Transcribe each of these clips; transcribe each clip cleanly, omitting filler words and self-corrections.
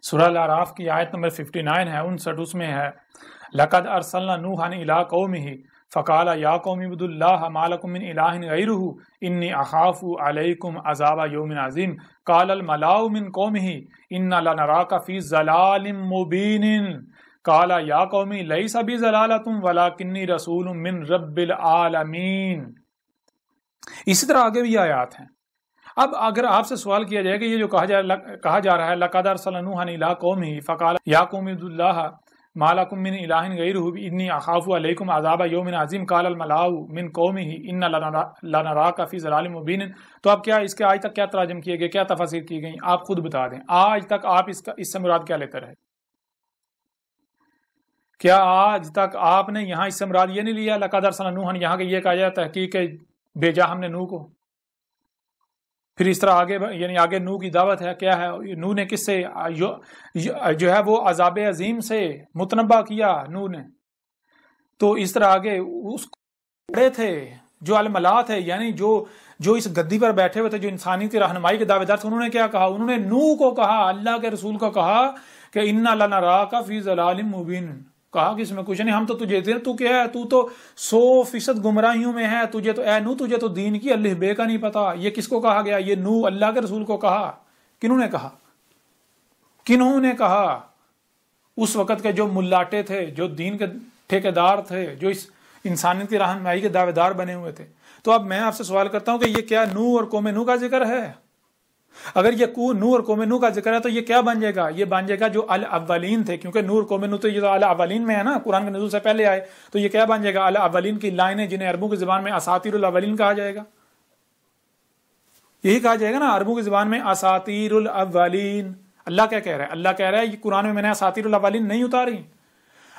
سورہ الاعراف کی آیت نمبر 59 ہے 59، اس میں ہے لقد ارسلنا نوحا الی قومہ فقال یا قوم اعبدوا اللہ ما لکم من الہ غیرہ انی اخاف علیکم عذاب یوم عظیم قال الملأ من قومہ انا لنراک فی ضلال مبین قال یا قوم لیس بی ضلالۃ ولکنی رسول من رب العالمین۔ اسی طرح آگے بھی آیات ہیں۔ اب اگر آپ سے سوال کیا جائے کہ یہ جو کہا جا رہا ہے لقد ارسلنا نوحا الی قومہ فقال یا قوم اعبدوا اللہ ما لکم من الہ غیرہ انی اخاف علیکم عذاب یوم عظیم قال الملأ من قومہ انا لنراک فی ضلال مبین، تو اب کیا اس کے آج تک کیا تراجم کیے گئے، کیا تفاسیر کی گئی، آپ خود بتا دیں۔ آج تک آپ اس سے مراد کیا لیتے رہے؟ کیا آج تک آپ نے یہاں اس سے مراد یہ نہیں لیا لقد ارسلنا نوحا، یہاں کہ یہ کہا جائے تحقیق بھیجا ہم نے نوح کو؟ پھر اس طرح آگے یعنی آگے نوح کی دعوت ہے، کیا ہے نوح نے کس سے جو ہے وہ عذاب عظیم سے متنبع کیا نوح نے، تو اس طرح آگے اس بڑے تھے جو الملا تھے، یعنی جو اس گدی پر بیٹھے ہوئے تھے، جو انسانیت رہنمائی کے دعوے دار تھے، انہوں نے کیا کہا؟ انہوں نے نوح کو کہا، اللہ کے رسول کو کہا کہ انا لنراک فی ضلال مبین، کہا کہ اس میں کچھ نہیں، ہم تو تجھے دے، تو کیا ہے، تو 100% گمراہیوں میں ہے، تجھے تو اے نوح تجھے تو دین کی الف بے کا نہیں پتا۔ یہ کس کو کہا گیا؟ یہ نوح اللہ کے رسول کو کہا۔ کنہوں نے کہا؟ کنہوں نے کہا؟ اس وقت کے جو ملاٹے تھے، جو دین کے ٹھیکیدار تھے، جو اس انسانیت کی رہنمائی کے دعوے دار بنے ہوئے تھے۔ تو اب میں آپ سے سوال کرتا ہوں کہ یہ کیا نوح اور قوم نوح کا ذکر ہے؟ اگر یہ نوح اور قوم نوح کا ذکر ہے تو یہ کیا بن جائے گا؟ یہ بن جائے گا جو الاولین تھے، کیونکہ نوح اور قوم نوح تو یہ تو الاولین میں ہے نا، قرآن کے نزول سے پہلے آئے، تو یہ کیا بن جائے گا؟ الاولین کی لائنیں، جنہیں عربوں کی زبان میں اساطیر الاولین کہا جائے گا۔ یہی کہا جائے گا نا عربوں کی زبان میں اساطیر الاولین۔ اللہ کیا کہہ رہا ہے؟ اللہ کہہ رہا ہے یہ قرآن میں نے اساطیر الاولین نہیں اتاری۔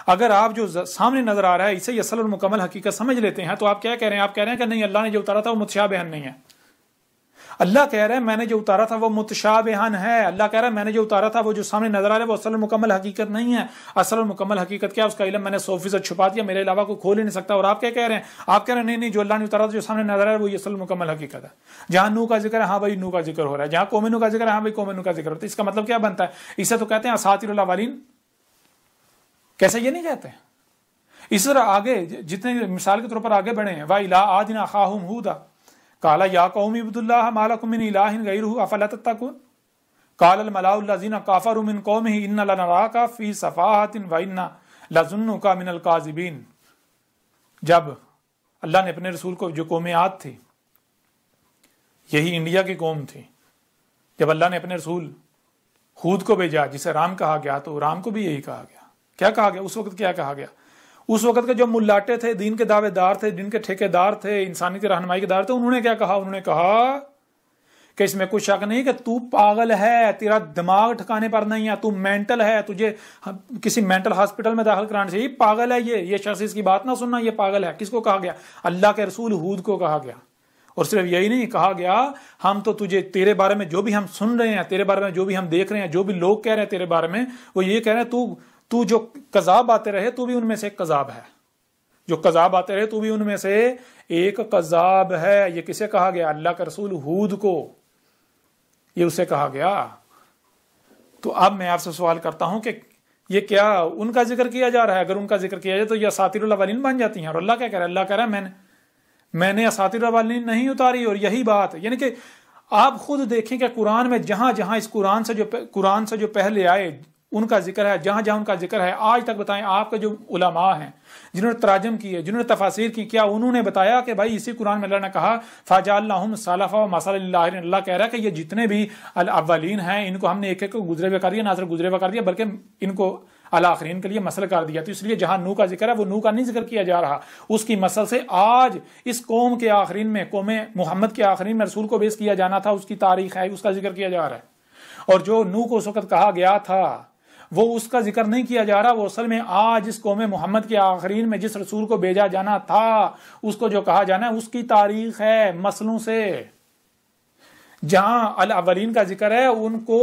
اگر آپ جو سامنے نظر آ رہا ہے اسے اصل اور مکمل حقیقت سمجھ لیتے ہیں تو آپ کیا کہہ رہے ہیں؟ آپ کہہ رہے ہیں کہ نہیں، اللہ نے جو اتارا تھا وہ متشابہن نہیں ہے۔ اللہ کہہ رہا ہے میں نے جو اتارا تھا وہ متشابہن ہے۔ اللہ کہہ رہا ہے میں نے جو اتارا تھا وہ جو سامنے نظر آ رہا ہے وہ اصل اور مکمل حقیقت نہیں ہے۔ اصل اور مکمل حقیقت کیا؟ اس کا علم میں نے 100% چھپا دیا، میرے علاوہ کوئی کھول ہی نہیں سکتا۔ اور آپ کیا کہہ رہے ہیں؟ آپ کہہ رہے ہیں نہیں نہیں، جو اللہ نے اتارا تھا جو سامنے نظر آ رہا ہے وہ یہ اصل مکمل حقیقت ہے۔ جہاں نوح کا ذکر ہے، ہاں بھائی نوح کا ذکر ہو رہا ہے۔ جہاں قوم نوح کا ذکر ہے، ہاں بھائی قوم نوح کا ذکر ہوتا ہے۔ اس کا مطلب کیا بنتا ہے؟ اسے تو کہتے ہیں اساطیر الاولین، کیسے یہ نہیں کہتے؟ اس طرح آگے جتنے مثال کے طور پر آگے بڑھے ہیں، وَإِلَىٰ عَادٍ أَخَاهُمْ هُودًا قَالَ يَا قَوْمِ اعْبُدُوا اللَّهَ مَا لَكُم مِّنْ إِلَٰهٍ غَيْرُهُ أَفَلَا تَتَّقُونَ قَالَ الْمَلَأُ الَّذِينَ كَفَرُوا مِنْ قَوْمِهِ إِنَّا لَنَرَاكَ فِي سَفَاهَةٍ وَإِنَّا لَنَظُنُّكَ مِنَ الْكَاذِبِينَ۔ جب اللہ نے اپنے رسول کو، جو قوم عاد تھی، یہی انڈیا کی قوم تھی، جب اللہ نے اپنے رسول ہود کو بھیجا جسے رام کہا گیا، تو رام کو بھی یہی کہا گیا۔ کیا کہا گیا اس وقت؟ کیا کہا گیا اس وقت کے جو ملاٹے تھے، دین کے دعوے دار تھے، دین کے ٹھیکیدار تھے، انسانیت رہنمائی کے دار تھے، انہوں نے کیا کہا؟ انہوں نے کہا کہ اس میں کوئی شک نہیں کہ تو پاگل ہے، تیرا دماغ ٹھکانے پر نہیں ہے، تو مینٹل ہے، تجھے کسی مینٹل ہاسپٹل میں داخل کرانے چاہیے، پاگل ہے یہ شخص، اس کی بات نہ سننا، یہ پاگل ہے۔ کس کو کہا گیا؟ اللہ کے رسول ہود کو کہا گیا۔ اور صرف یہی نہیں کہا گیا، ہم تو تجھے تیرے بارے میں جو بھی ہم سن رہے ہیں، تیرے بارے میں جو بھی ہم دیکھ رہے ہیں، جو بھی لوگ کہہ رہے ہیں تیرے بارے میں، وہ یہ کہہ رہے ہیں تو جو کذاب آتے رہے تو بھی ان میں سے ایک کذاب ہے، جو کذاب آتے رہے تو بھی ان میں سے ایک کذاب ہے۔ یہ کسے کہا گیا؟ اللہ کے رسول ہود کو، یہ اسے کہا گیا۔ تو اب میں آپ سے سوال کرتا ہوں کہ یہ کیا ان کا ذکر کیا جا رہا ہے؟ اگر ان کا ذکر کیا جائے تو یہ اساطیر الاولین بن جاتی ہیں۔ اور اللہ کیا کہہ رہا ہے؟ اللہ کہہ رہا ہے میں نے اساطیر الاولین نہیں اتاری۔ اور یہی بات، یعنی کہ آپ خود دیکھیں کہ قرآن میں جہاں جہاں اس قرآن سے جو پہلے آئے ان کا ذکر ہے، جہاں جہاں ان کا ذکر ہے، آج تک بتائیں آپ کے جو علماء ہیں جنہوں نے تراجم کیے، جنہوں نے تفاسیر کی، کیا انہوں نے بتایا کہ بھائی اسی قرآن میں اللہ نے کہا فَجَعَلْنَاهُمْ سَلَفًا وَمَثَلًا لِّلْآخِرِينَ؟ اللہ کہہ رہا ہے کہ یہ جتنے بھی الاولین ہیں ان کو ہم نے ایک ایک کو گزرے ہوئے کر دیا، نہ صرف گزرے ہوئے کر دیا بلکہ ان کو الاخرین کے لیے مثل کر دیا۔ تو اس لیے جہاں نوح کا ذکر ہے وہ نوح کا نہیں ذکر کیا جا رہا، اس کی مثل سے آج اس قوم کے آخرین میں، قوم محمد کے آخرین میں رسول کو بیس کیا جانا تھا، اس کی تاریخ ہے، اس کا ذکر کیا جا رہا ہے۔ اور جو نوح کو اس وقت کہا گیا تھا وہ اس کا ذکر نہیں کیا جا رہا، وہ اصل میں آج اس قوم محمد کے آخرین میں جس رسول کو بھیجا جانا تھا اس کو جو کہا جانا ہے اس کی تاریخ ہے مسلوں سے۔ جہاں الاولین کا ذکر ہے ان کو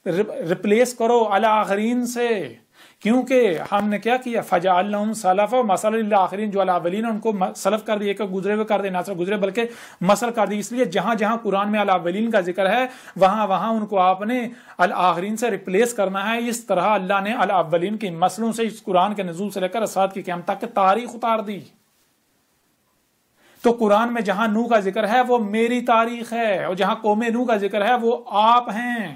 ریپلیس کرو الاخرین سے، کیونکہ ہم نے کیا کیا، فجعلناہم سلفا ومثلا للآخرین، جو الاولین ان کو سلف کر دیے کہ گزرے ہوئے کر دے، نہ صرف گزرے بلکہ مثل کر دی. اس لیے جہاں جہاں قرآن میں الاولین کا ذکر ہے وہاں وہاں ان کو آپ نے الاخرین سے ریپلیس کرنا ہے. اس طرح اللہ نے الاولین کے مثلوں سے اس قرآن کے نزول سے لے کر ساتھ کی قیامت تک تاریخ اتار دی. تو قرآن میں جہاں نوح کا ذکر ہے وہ میری تاریخ ہے، اور جہاں قوم نوح کا ذکر ہے وہ آپ ہیں،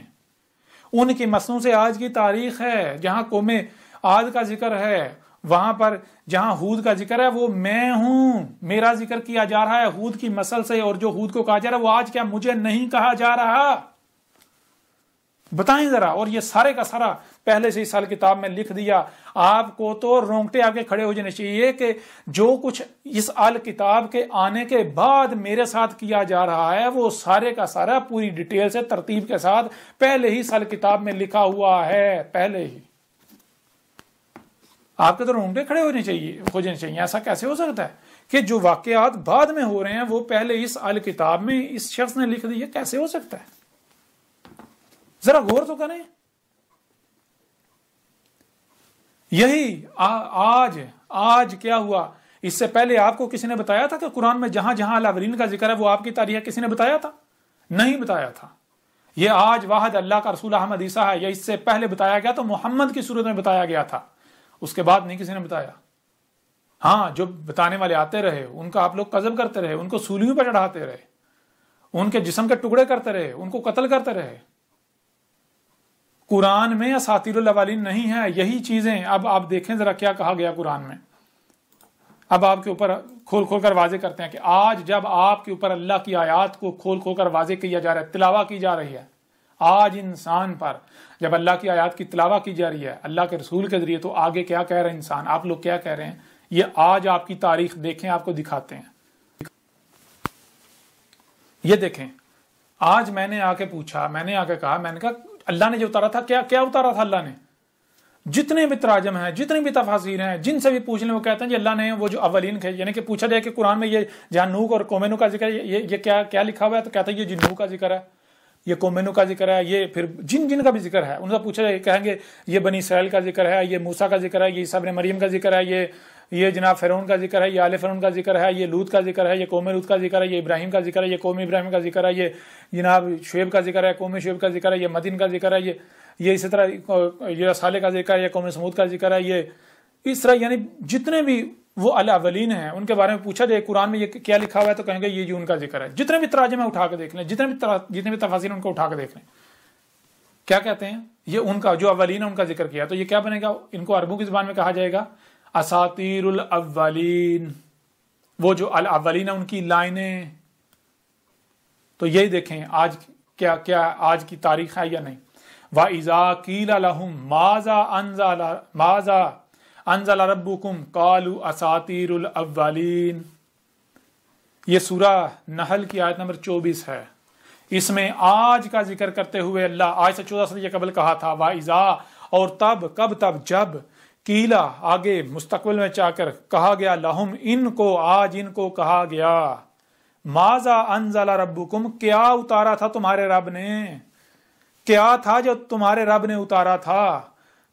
ان کی مثلوں سے آج کی تاریخ ہے. جہاں قوم عاد کا ذکر ہے وہاں پر جہاں ہود کا ذکر ہے وہ میں ہوں، میرا ذکر کیا جا رہا ہے ہود کی مثل سے، اور جو ہود کو کہا جا رہا ہے وہ آج کیا مجھے نہیں کہا جا رہا، بتائیں ذرا. اور یہ سارے کا سارا پہلے سے اس سال کتاب میں لکھ دیا. آپ کو تو رونگٹے آپ کے کھڑے ہو جانے چاہیے کہ جو کچھ اس کتاب کے آنے کے بعد میرے ساتھ کیا جا رہا ہے وہ سارے کا سارا پوری ڈیٹیل سے ترتیب کے ساتھ پہلے ہی سال کتاب میں لکھا ہوا ہے. پہلے ہی آپ کے تو رونگٹے کھڑے ہو جانے چاہیے. ایسا کیسے ہو سکتا ہے کہ جو واقعات بعد میں ہو رہے ہیں وہ پہلے اس کتاب میں اس شخص نے لکھ دی؟ کیسے ہو سکتا ہے؟ ذرا غور تو کریں. یہی آج کیا ہوا، اس سے پہلے آپ کو کسی نے بتایا تھا کہ قرآن میں جہاں جہاں الاولین کا ذکر ہے وہ آپ کی تاریخ ہے؟ کسی نے بتایا تھا؟ نہیں بتایا تھا. یہ آج واحد اللہ کا رسول احمد عیسیٰ ہے. یہ اس سے پہلے بتایا گیا تو محمد کی صورت میں بتایا گیا تھا، اس کے بعد نہیں کسی نے بتایا. ہاں، جو بتانے والے آتے رہے ان کا آپ لوگ قذف کرتے رہے، ان کو سولیوں پہ چڑھاتے رہے، ان کے جسم کے ٹکڑے کرتے رہے، ان کو قتل کرتے رہے. قرآن میں اساطیر الاولین نہیں ہے یہی چیزیں. اب آپ دیکھیں ذرا کیا کہا گیا قرآن میں. اب آپ کے اوپر کھول کھول کر واضح کرتے ہیں کہ آج جب آپ کے اوپر اللہ کی آیات کو کھول کھول کر واضح کیا جا رہا ہے، تلاوت کی جا رہی ہے، آج انسان پر جب اللہ کی آیات کی تلاوت کی جا رہی ہے اللہ کے رسول کے ذریعے، تو آگے کیا کہہ رہے ہیں انسان، آپ لوگ کیا کہہ رہے ہیں. یہ آج آپ کی تاریخ دیکھیں، آپ کو دکھاتے ہیں. یہ دیکھیں، آج میں نے آ کے پوچھا، میں نے آ کے کہا، میں نے کہا اللہ نے جو اتارا تھا کیا اتارا تھا اللہ نے؟ جتنے بھی تراجم ہیں، جتنے بھی تفاسیر ہیں، جن سے بھی پوچھ لیں وہ کہتے ہیں جی اللہ نے وہ جو اولین کے، یعنی کہ پوچھا جائے کہ قرآن میں یہ جہاں نوح اور قوم نوح کا ذکر ہے یہ کیا لکھا ہوا ہے، تو کہتا ہے یہ جی نوح کا ذکر ہے، یہ قوم نوح کا ذکر ہے، یہ پھر جن کا بھی ذکر ہے ان سے پوچھا جائے کہیں گے یہ بنی اسرائیل کا ذکر ہے، یہ موسیٰ کا ذکر ہے، یہ عیسیٰ ابن مریم کا ذکر ہے، یہ جناب فرعون کا ذکر ہے، یہ آل فرعون کا ذکر ہے، یہ لوط کا ذکر ہے، یہ قوم لوط کا ذکر ہے، یہ ابراہیم کا ذکر ہے، یہ قوم ابراہیم کا ذکر ہے، یہ جناب شعیب کا ذکر ہے، قوم شعیب کا ذکر ہے، یہ مدین کا ذکر ہے، یہ اسی طرح یہ صالح کا ذکر ہے، یہ قوم سمود کا ذکر ہے. یہ اس طرح یعنی جتنے بھی وہ الاولین ہیں ان کے بارے میں پوچھا جائے قرآن میں یہ کیا لکھا ہوا ہے تو کہیں گے یہ جو ان کا ذکر ہے. جتنے بھی تراجم اٹھا کے دیکھ لیں، جتنے بھی تفاسیر ان کو اٹھا کے دیکھ لیں، کیا کہتے ہیں یہ ان کا جو اولین ہے ان کا ذکر کیا. تو یہ کیا بنے گا؟ ان کو عربوں کی زبان میں کہا جائے گا اساطیر الاولین، وہ جو الاولین ہیں ان کی لائنیں. تو یہی دیکھیں آج کیا آج کی تاریخ ہے یا نہیں. وَإِذَا قِيلَ لَهُم مَاذَا أَنزَلَ رَبُّكُمْ قَالُوا أَسَاطِيرُ الْأَوَّلِينَ. یہ سورہ نحل کی آیت نمبر 24 ہے. اس میں آج کا ذکر کرتے ہوئے اللہ آج سے 14 صدی قبل کہا تھا وَإِذَا، اور تب جب قیلا آگے مستقبل میں چاہ کر کہا گیا لہم ان کو، آج ان کو کہا گیا ماذا انزل ربکم، کیا اتارا تھا تمہارے رب نے، کیا تھا جو تمہارے رب نے اتارا تھا.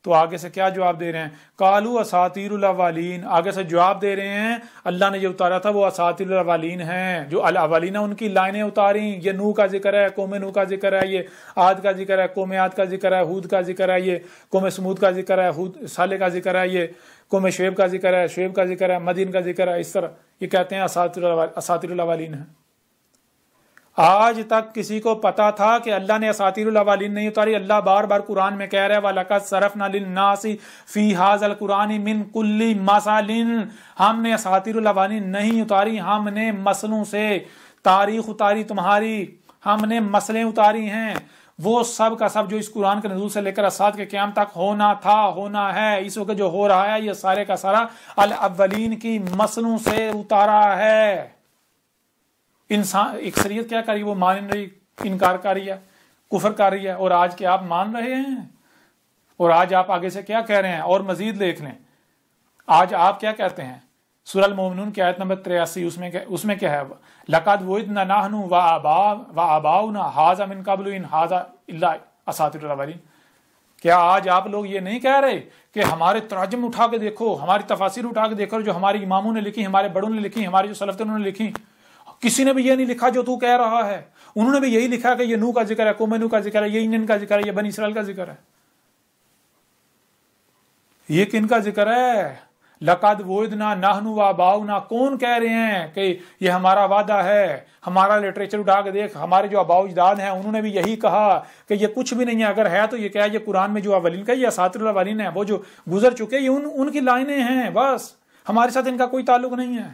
تو آگے سے کیا جواب دے رہے ہیں؟ قالوا اساطیر الاولین. آگے سے جواب دے رہے ہیں اللہ نے جو اتارا تھا وہ اساطیر الاولین ہیں، جو الاولین ان کی لائنیں اتاری. یہ نوح کا ذکر ہے، قوم نوح کا ذکر ہے، یہ عاد کا ذکر ہے، قوم عاد کا ذکر ہے، ہود کا ذکر ہے، یہ قوم سمود کا ذکر ہے، صالح کا ذکر ہے، یہ قوم شعیب کا ذکر ہے، شعیب کا ذکر ہے، مدین کا ذکر ہے. اس طرح یہ کہتے ہیں اساطیر الاولین ہیں. آج تک کسی کو پتا تھا کہ اللہ نے اساطیر الاولین نہیں اتاری؟ اللہ بار بار قرآن میں کہہ رہا ہے وَلَقَدْ صَرَفْنَا لِلنَّاسِ فِي هَذَا الْقُرْآنِ مِنْ كُلِّ مَثَلٍ. ہم نے اساطیر الاولین نہیں اتاری، ہم نے مثلوں سے تاریخ اتاری تمہاری، ہم نے مثلیں اتاری ہیں. وہ سب کا سب جو اس قرآن کے نزول سے لے کر اسات کے قیام تک ہونا تھا، ہونا ہے، اس وقت جو ہو رہا ہے یہ سارے کا سارا الاولین کی مثلوں سے اتارا ہے. انسان اکثریت کیا کر رہی ہے؟ وہ مان رہی، انکار کر رہی ہے، کفر کر رہی ہے. اور آج کے آپ مان رہے ہیں، اور آج آپ آگے سے کیا کہہ رہے ہیں؟ اور مزید دیکھ لیں آج آپ کیا کہتے ہیں. سورہ المومنون کی آیت نمبر 83 اس میں کیا ہے؟ لَقَدْ وُعِدْنَا نَحْنُ وَآبَاؤُنَا هَٰذَا مِن قَبْلُ إِنْ هَٰذَا إِلَّا أَسَاطِيرُ الْأَوَّلِينَ. کیا آج آپ لوگ یہ نہیں کہہ رہے کہ ہمارے تراجم اٹھا کے دیکھو، ہماری تفاسیر اٹھا کے دیکھو، جو ہمارے اماموں نے لکھی، ہمارے بڑوں نے لکھی، ہمارے جو سلف تھے انہوں نے لکھی، کسی نے بھی یہ نہیں لکھا جو تو کہہ رہا ہے. انہوں نے بھی یہی لکھا کہ یہ نوح کا ذکر ہے، قوم نوح کا ذکر ہے، یہ انجن کا ذکر ہے، یہ بنی اسرائیل کا ذکر ہے. یہ کن کا ذکر ہے؟ لقد وعدنا نحن وآباؤنا. کون کہہ رہے ہیں کہ یہ ہمارا وعدہ ہے؟ ہمارا لٹریچر اٹھا کے دیکھ، ہمارے جو آباء و اجداد ہیں انہوں نے بھی یہی کہا کہ یہ کچھ بھی نہیں ہے. اگر ہے تو یہ کیا ہے؟ یہ قرآن میں جو اولین کا، یہ اساطیر الاولین ہے، وہ جو گزر چکے، یہ ان کی لائنیں ہیں، بس ہمارے ساتھ ان کا کوئی تعلق نہیں ہے.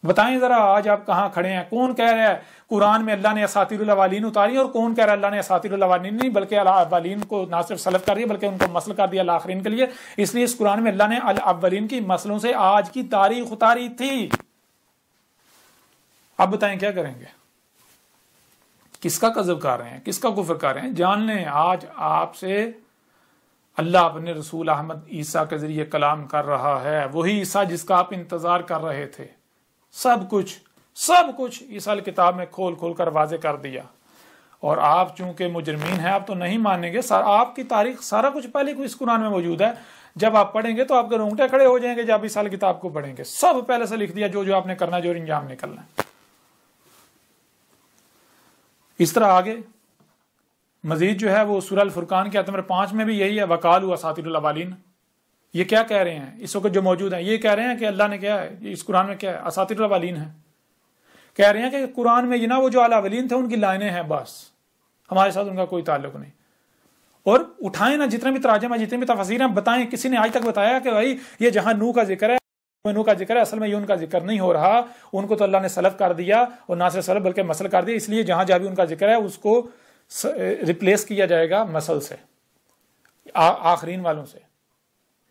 بتائیں ذرا آج آپ کہاں کھڑے ہیں؟ کون کہہ رہا ہے قرآن میں اللہ نے اساطیر الاولین اتاری، اور کون کہہ رہا ہے اللہ نے اساطیر الاولین نہیں بلکہ الاولین کو نہ صرف سلف کر دیا بلکہ ان کو مسل کر دیا الآخرین کے لیے. اس لیے اس قرآن میں اللہ نے الاولین کی مسلوں سے آج کی تاریخ اتاری تھی. اب بتائیں کیا کریں گے؟ کس کا کذب کر رہے ہیں؟ کس کا کفر کر رہے ہیں؟ جان لیں آج آپ سے اللہ اپنے رسول احمد عیسیٰ کے ذریعے کلام کر رہا ہے. وہی عیسیٰ جس کا آپ انتظار کر رہے تھے. سب کچھ عیسیٰ کتاب میں کھول کھول کر واضح کر دیا. اور آپ چونکہ مجرمین ہیں، آپ تو نہیں مانیں گے. آپ کی تاریخ سارا کچھ پہلے کو اس قرآن میں موجود ہے. جب آپ پڑھیں گے تو آپ کے رونگٹے کھڑے ہو جائیں گے. جب عیسیٰ کتاب کو پڑھیں گے سب پہلے سے لکھ دیا، جو آپ نے کرنا، جو انجام نکلنا ہے. اس طرح آگے مزید جو ہے وہ سورہ الفرقان کے آیت نمبر 5 میں بھی یہی ہے، وقالوا اساطیر الاولین. یہ کیا کہہ رہے ہیں اس وقت جو موجود ہیں؟ یہ کہہ رہے ہیں کہ اللہ نے کیا ہے، اس قرآن میں کیا ہے؟ اساطیر الاولین ہے. کہہ رہے ہیں کہ قرآن میں یہ نا وہ جو الاولین تھے ان کی لائنیں ہیں، بس ہمارے ساتھ ان کا کوئی تعلق نہیں. اور اٹھائیں نا جتنے بھی تراجم ہیں، جتنے بھی تفاسیر ہیں، بتائیں کسی نے آج تک بتایا کہ بھائی یہ جہاں نوح کا ذکر ہے، نوح کا ذکر ہے، اصل میں یہ ان کا ذکر نہیں ہو رہا. ان کو تو اللہ نے سلف کر دیا، اور نہ صرف سلف بلکہ مسل کر دیا. اس لیے جہاں بھی ان کا ذکر ہے اس کو ریپلیس کیا جائے گا مسل سے، آخرین والوں سے.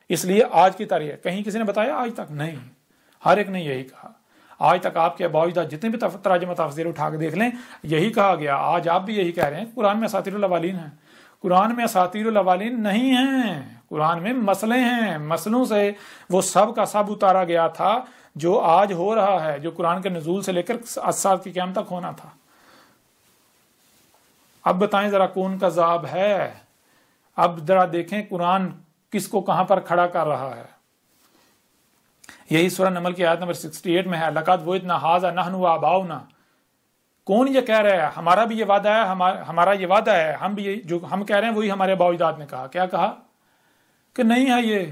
اس لیے آج کی تاریخ کہیں کسی نے بتایا؟ آج تک نہیں. ہر ایک نے یہی کہا. آج تک آپ کے آباء و اجداد جتنے بھی تراجم تفسیر اٹھا کے دیکھ لیں، یہی کہا گیا. آج آپ بھی یہی کہہ رہے ہیں قرآن میں اساطیر الاولین ہیں. قرآن میں اساطیر الاولین نہیں ہیں، قرآن میں مسئلے ہیں. مسئلوں سے وہ سب کا سب اتارا گیا تھا جو آج ہو رہا ہے، جو قرآن کے نزول سے لے کر اسات کی قیامت تک ہونا تھا. اب بتائیں ذرا کون کذاب ہے؟ اب ذرا دیکھیں قرآن کس کو کہاں پر کھڑا کر رہا ہے. یہی سورہ نمل کی آیت نمبر 68 میں ہے، لقد وعدنا ھذا نحن وآباؤنا. کون یہ کہہ رہا ہے ہمارا بھی یہ وعدہ ہے، ہمارا یہ وعدہ ہے، ہم بھی جو ہم کہہ رہے ہیں وہی ہمارے آباء و اجداد نے کہا. کیا کہا؟ کہ نہیں ہے یہ.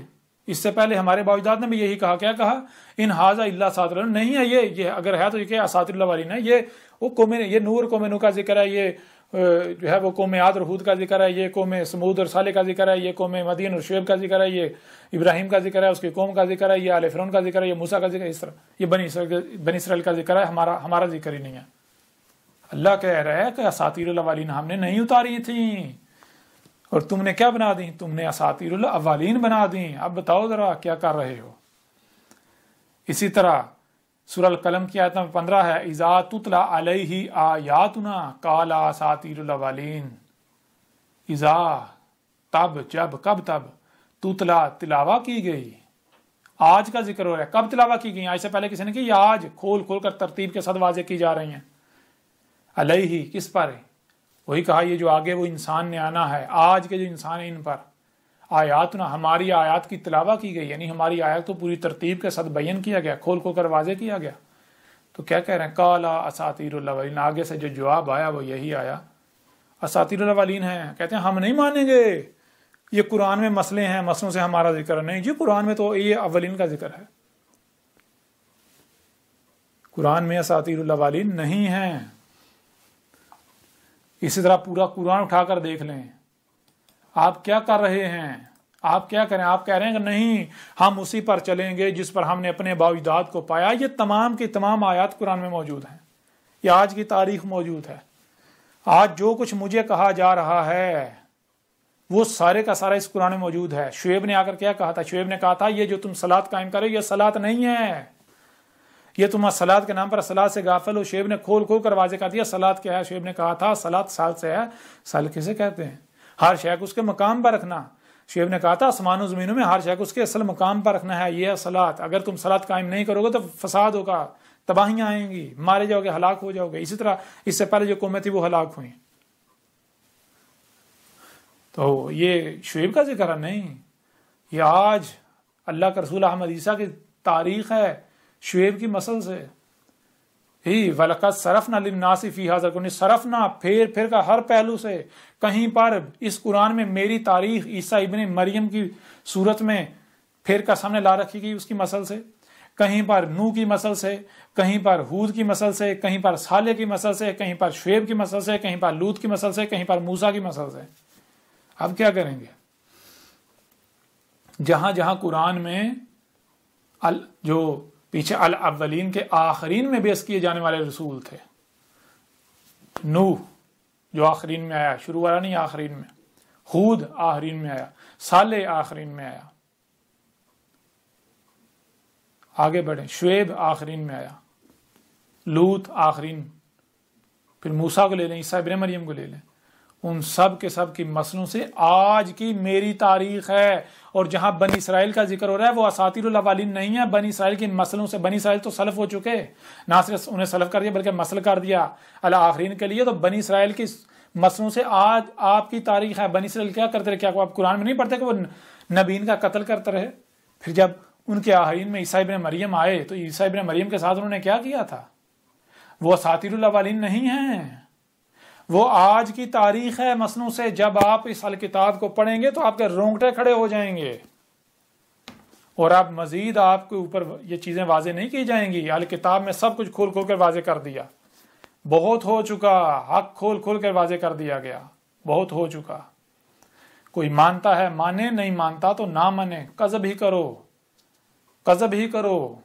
اس سے پہلے ہمارے آباء و اجداد نے بھی یہی کہا. کیا کہا؟ ان ھذا الا اساطیر. نہیں ہے یہ اگر ہے تو یہ کیا اساطیر الاولین ہے. یہ وہ قوم، یہ نور قوم نوح کا ذکر ہے، یہ جو ہے وہ قوم عاد اور ہود کا ذکر ہے، یہ قوم سمود اور صالح کا ذکر ہے، یہ قوم مدین اور شعیب کا ذکر ہے، یہ ابراہیم کا ذکر ہے، اس کی قوم کا ذکر ہے، یہ آل فرعون کا ذکر ہے، یہ موسیٰ کا ذکر ہے. اس طرح یہ بنی اسرائیل کا ذکر ہے. ہمارا ذکر ہی نہیں ہے. اللہ کہہ رہا ہے کہ اساطیر الاولین ہم نے نہیں اتاری تھیں، اور تم نے کیا بنا دیں؟ تم نے اساطیر الاولین بنا دیں. اب بتاؤ ذرا کیا کر رہے ہو. اسی طرح سورہ القلم کی آیت نمبر 15 ہے، اذا تتلی علیہ آیاتنا قال اساطیر الاولین. اذا تب، جب، کب؟ تب تتلا تلاوہ کی گئی. آج کا ذکر ہو رہا ہے. کب تلاوہ کی گئی؟ آج سے پہلے کسی نے کی؟ آج کھول کھول کر ترتیب کے ساتھ واضح کی جا رہی ہیں. علیہ کس پر ہے؟ وہی کہا یہ جو آگے وہ انسان نے آنا ہے، آج کے جو انسان ہیں ان پر. آیاتنا ہماری آیات کی تلاوہ کی گئی، یعنی ہماری آیات تو پوری ترتیب کے ساتھ بیان کیا گیا، کھول کھول کر واضح کیا گیا. تو کیا کہہ رہے ہیں؟ قال اساطیر الاولین. آگے سے جو جواب آیا وہ یہی آیا، اساطیر الاولین ہیں. کہتے ہیں ہم نہیں مانیں گے، یہ قرآن میں مسئلے ہیں، مسئلوں سے ہمارا ذکر نہیں. جی قرآن میں تو یہ اولین کا ذکر ہے، قرآن میں اساطیر الاولین نہیں ہیں. اسی طرح پورا قرآن اٹھا کر دیکھ لیں. آپ کیا کر رہے ہیں؟ آپ کیا کریں؟ آپ کہہ رہے ہیں کہ نہیں ہم اسی پر چلیں گے جس پر ہم نے اپنے آباء و اجداد کو پایا. یہ تمام کی تمام آیات قرآن میں موجود ہیں، یہ آج کی تاریخ موجود ہے. آج جو کچھ مجھے کہا جا رہا ہے وہ سارے کا سارا اس قرآن میں موجود ہے. شعیب نے آ کر کیا کہا تھا؟ شعیب نے کہا تھا یہ جو تم صلاۃ قائم کرو یہ صلاۃ نہیں ہے، یہ تم صلاۃ کے نام پر صلاۃ سے غافل ہو. شعیب نے کھول کھول کر واضح کر دیا صلاۃ کیا ہے. شعیب نے کہا تھا صلاۃ سال سے ہے. سال کسے کہتے ہیں؟ ہر شے کو اس کے مقام پر رکھنا. شعیب نے کہا تھا آسمان و زمینوں میں ہر شے کو اس کے اصل مقام پر رکھنا ہے، یہ ہے صلاۃ. اگر تم صلاۃ قائم نہیں کرو گے تو فساد ہوگا، تباہیاں آئیں گی، مارے جاؤ گے، ہلاک ہو جاؤ گے. اسی طرح اس سے پہلے جو قومیں تھی وہ ہلاک ہوئیں. تو یہ شعیب کا ذکر ہے نہیں، یہ آج اللہ کے رسول احمد عیسیٰ کی تاریخ ہے شعیب کی نسل سے ہی۔ وَلَقَدْ صَرَفْنَا لِلنَّاسِ فِي هَذَا الْقُرْآنِ، صرفنا پھر کا ہر پہلو سے، کہیں پر اس قرآن میں میری تاریخ عیسیٰ ابن مریم کی صورت میں پھر کا سامنے لا رکھی گئی اس کی نسل سے، کہیں پر نوح کی نسل سے، کہیں پر ہود کی نسل سے، کہیں پر صالح کی نسل سے، کہیں پر شعیب کی نسل سے، کہیں پر لوط کی نسل سے، کہیں پر موسیٰ کی نسل سے۔ اب کیا کریں گے؟ جہاں جہاں قرآن میں جو پیچھے الاولین کے آخرین میں بیعت کیے جانے والے رسول تھے، نوح جو آخرین میں آیا، شروع والا نہیں آخرین میں، ہود آخرین میں آیا، صالح آخرین میں آیا، آگے بڑھیں، شعیب آخرین میں آیا، لوط آخرین، پھر موسیٰ کو لے لیں، عیسیٰ ابن مریم کو لے لیں، ان سب کے سب کی نسلوں سے آج کی میری تاریخ ہے۔ اور جہاں بنی اسرائیل کا ذکر ہو رہا ہے وہ اساطیر الاولین نہیں ہے، بنی اسرائیل کی نسلوں سے، بنی اسرائیل تو سلف ہو چکے، نہ صرف انہیں سلف کر دیا بلکہ مسل کر دیا الآخرین کے لیے۔ تو بنی اسرائیل کی نسلوں سے آج آپ کی تاریخ ہے۔ بنی اسرائیل کیا کرتے رہے؟ کیا آپ قرآن میں نہیں پڑھتے کہ وہ نبیین کا قتل کرتے رہے؟ پھر جب ان کے آخرین میں عیسیٰ ابن مریم آئے تو عیسیٰ ابن مریم کے ساتھ انہوں نے کیا کیا تھا؟ وہ اساطیر الاولین نہیں ہیں، وہ آج کی تاریخ ہے مسنوں سے۔ جب آپ اس الکتاب کو پڑھیں گے تو آپ کے رونگٹے کھڑے ہو جائیں گے، اور آپ مزید آپ کے اوپر یہ چیزیں واضح نہیں کی جائیں گی۔ الکتاب میں سب کچھ کھول کھول کر واضح کر دیا، بہت ہو چکا، حق کھول کھول کر واضح کر دیا گیا، بہت ہو چکا۔ کوئی مانتا ہے مانے، نہیں مانتا تو نہ مانے، کذب ہی کرو، کذب ہی کرو۔